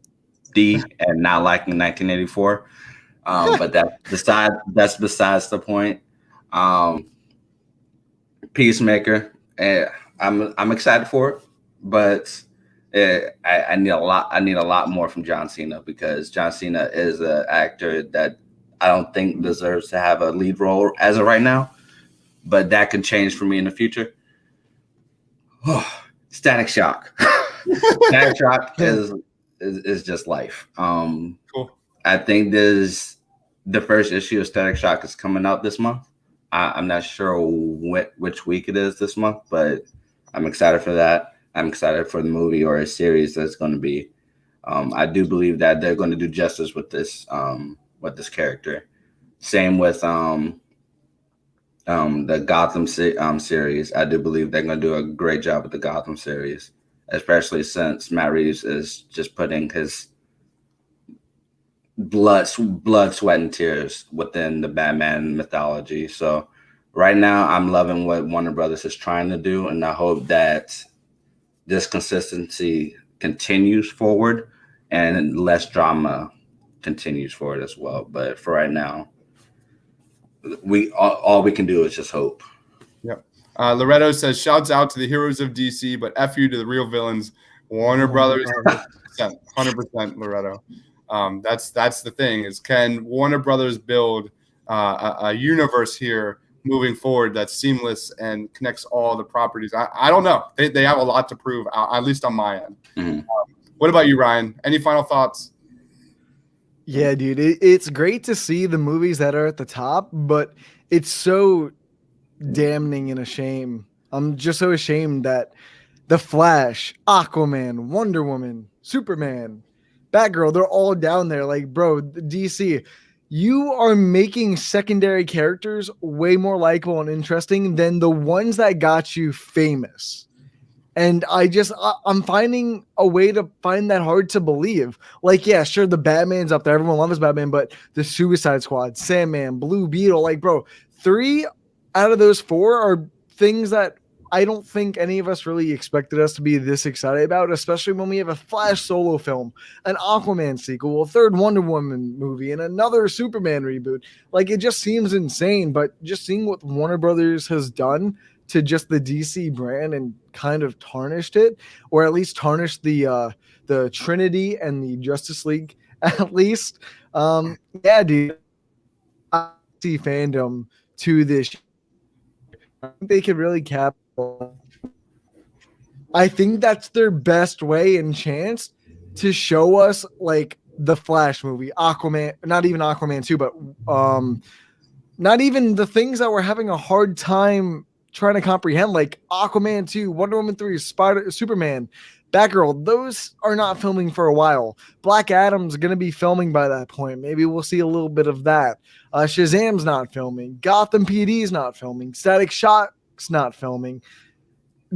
D and not liking 1984. But that's besides the point. Peacemaker, I'm excited for it, but I need a lot. I need a lot more from John Cena because John Cena is an actor that I don't think deserves to have a lead role as of right now. But that can change for me in the future. Static Shock. Static Shock is just life. Cool. I think the first issue of Static Shock is coming out this month. I'm not sure which week it is this month, but I'm excited for that. I'm excited for the movie or a series that's going to be. I do believe that they're going to do justice with this character. Same with the Gotham series. I do believe they're going to do a great job with the Gotham series, especially since Matt Reeves is just putting his blood, sweat, and tears within the Batman mythology. So right now, I'm loving what Warner Brothers is trying to do, and I hope that this consistency continues forward and less drama continues forward as well. But for right now, all we can do is just hope. Yep. Loretto says, "Shouts out to the heroes of DC, but f you to the real villains." Warner Brothers, 100%, Loretto. That's the thing is, can Warner Brothers build a universe here moving forward that's seamless and connects all the properties? I don't know. They have a lot to prove, at least on my end. Mm-hmm. What about you, Ryan? Any final thoughts? Yeah, dude, it's great to see the movies that are at the top, but it's so damning and a shame. I'm just so ashamed that The Flash, Aquaman, Wonder Woman, Superman, Batgirl, they're all down there. Like, bro, DC, you are making secondary characters way more likable and interesting than the ones that got you famous. And I'm finding a way to find that hard to believe. Like, yeah, sure, the Batman's up there. Everyone loves Batman, but the Suicide Squad, Sandman, Blue Beetle, like, bro, 3 out of those 4 are things that I don't think any of us really expected us to be this excited about, especially when we have a Flash solo film, an Aquaman sequel, a third Wonder Woman movie, and another Superman reboot. Like, it just seems insane, but just seeing what Warner Brothers has done to just the DC brand and kind of tarnished it, or at least tarnished the Trinity and the Justice League, at least. Yeah, dude. I see fandom to this. I think they could really cap. I think that's their best way and chance to show us like the Flash movie, Aquaman, not even Aquaman 2, but not even the things that we're having a hard time trying to comprehend, like Aquaman 2, Wonder Woman 3, Superman, Batgirl. Those are not filming for a while. Black Adam's going to be filming by that point. Maybe we'll see a little bit of that. Shazam's not filming. Gotham PD's not filming. Static Shock's not filming.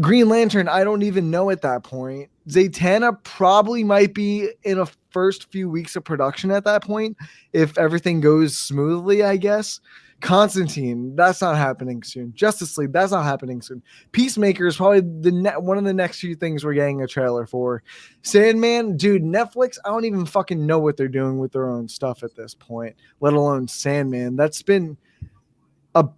Green Lantern, I don't even know at that point. Zatanna probably might be in a first few weeks of production at that point, if everything goes smoothly, I guess. Constantine, that's not happening soon. Justice League, that's not happening soon. Peacemaker is probably one of the next few things we're getting a trailer for. Sandman, dude, Netflix, I don't even fucking know what they're doing with their own stuff at this point, let alone Sandman. That's been a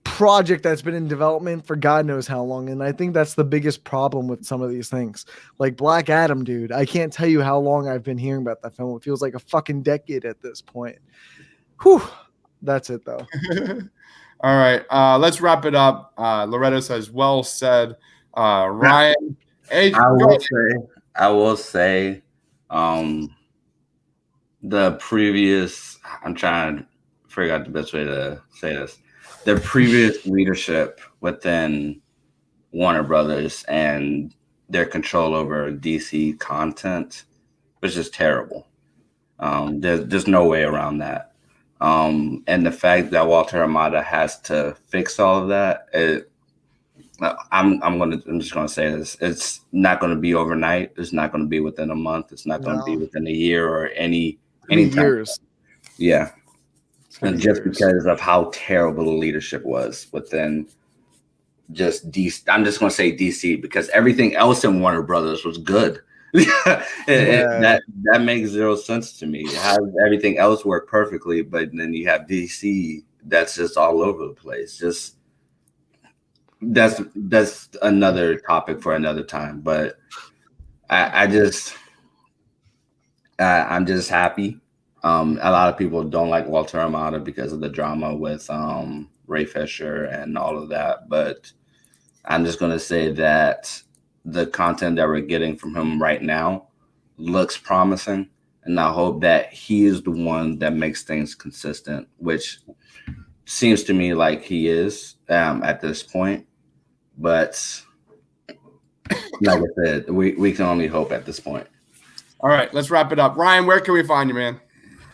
project that's been in development for God knows how long, and I think that's the biggest problem with some of these things. Like Black Adam, dude, I can't tell you how long I've been hearing about that film. It feels like a fucking decade at this point. Whew. That's it, though. All right. Let's wrap it up. Loretto says, well said. Ryan. I will say the previous, I'm trying to figure out the best way to say this. The previous leadership within Warner Brothers and their control over DC content was just terrible. There's no way around that. And the fact that Walter Amada has to fix all of that, I'm just gonna say this. It's not gonna be overnight. It's not gonna be within a month. It's not gonna be within a year or any time. years. Yeah. And just years. because of how terrible the leadership was within just DC. I'm just gonna say DC because everything else in Warner Brothers was good. That makes zero sense to me. How does everything else work perfectly, but then you have DC that's just all over the place. Just that's another topic for another time. But I'm just happy. A lot of people don't like Walter Amada because of the drama with Ray Fisher and all of that. But I'm just gonna say that the content that we're getting from him right now looks promising, and I hope that he is the one that makes things consistent, which seems to me like he is at this point. But like I said, we can only hope at this point. All right, let's wrap it up. Ryan, where can we find you, man?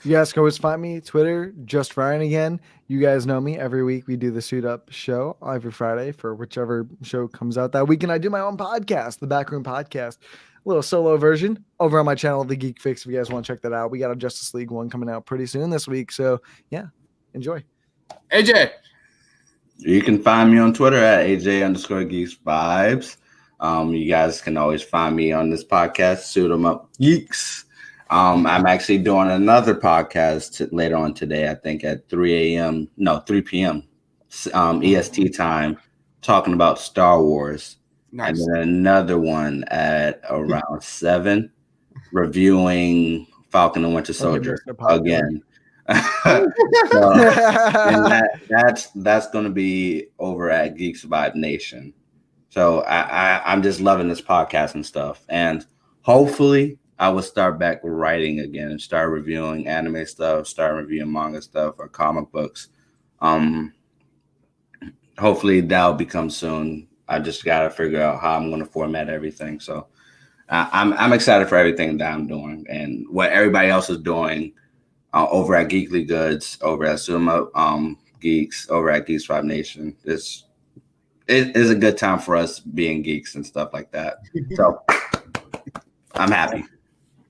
You guys can always find me Twitter, just Ryan again. You guys know me. Every week we do the Suit Up show every Friday for whichever show comes out that week. And I do my own podcast, the Backroom Podcast, a little solo version over on my channel, The Geek Fix. If you guys want to check that out, we got a Justice League one coming out pretty soon this week. So yeah, enjoy. AJ. You can find me on Twitter at AJ_Geeks Vibes. You guys can always find me on this podcast, Suit 'em Up Geeks. I'm actually doing another podcast later on today, I think at 3 p.m. EST time, talking about Star Wars. Nice. And then another one at around 7, reviewing Falcon and Winter Soldier again. And that's going to be over at Geeks Vibe Nation. So I'm just loving this podcast and stuff. And hopefully I will start back writing again and start reviewing anime stuff, start reviewing manga stuff or comic books. Hopefully that'll become soon. I just got to figure out how I'm going to format everything. So I'm excited for everything that I'm doing and what everybody else is doing over at Geekly Goods, over at Suma Geeks, over at Geeks Vibe Nation. It is a good time for us being geeks and stuff like that. So I'm happy.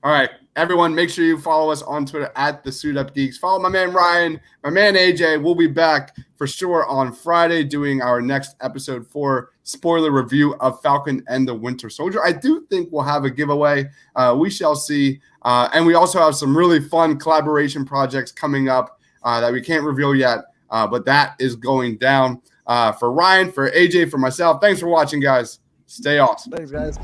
All right, everyone, make sure you follow us on Twitter at the Suit Up Geeks. Follow my man Ryan, my man AJ. We'll be back for sure on Friday doing our next episode for spoiler review of Falcon and the Winter Soldier. I do think we'll have a giveaway. We shall see. And we also have some really fun collaboration projects coming up that we can't reveal yet, but that is going down. For Ryan, for AJ, for myself, thanks for watching, guys. Stay awesome. Thanks, guys.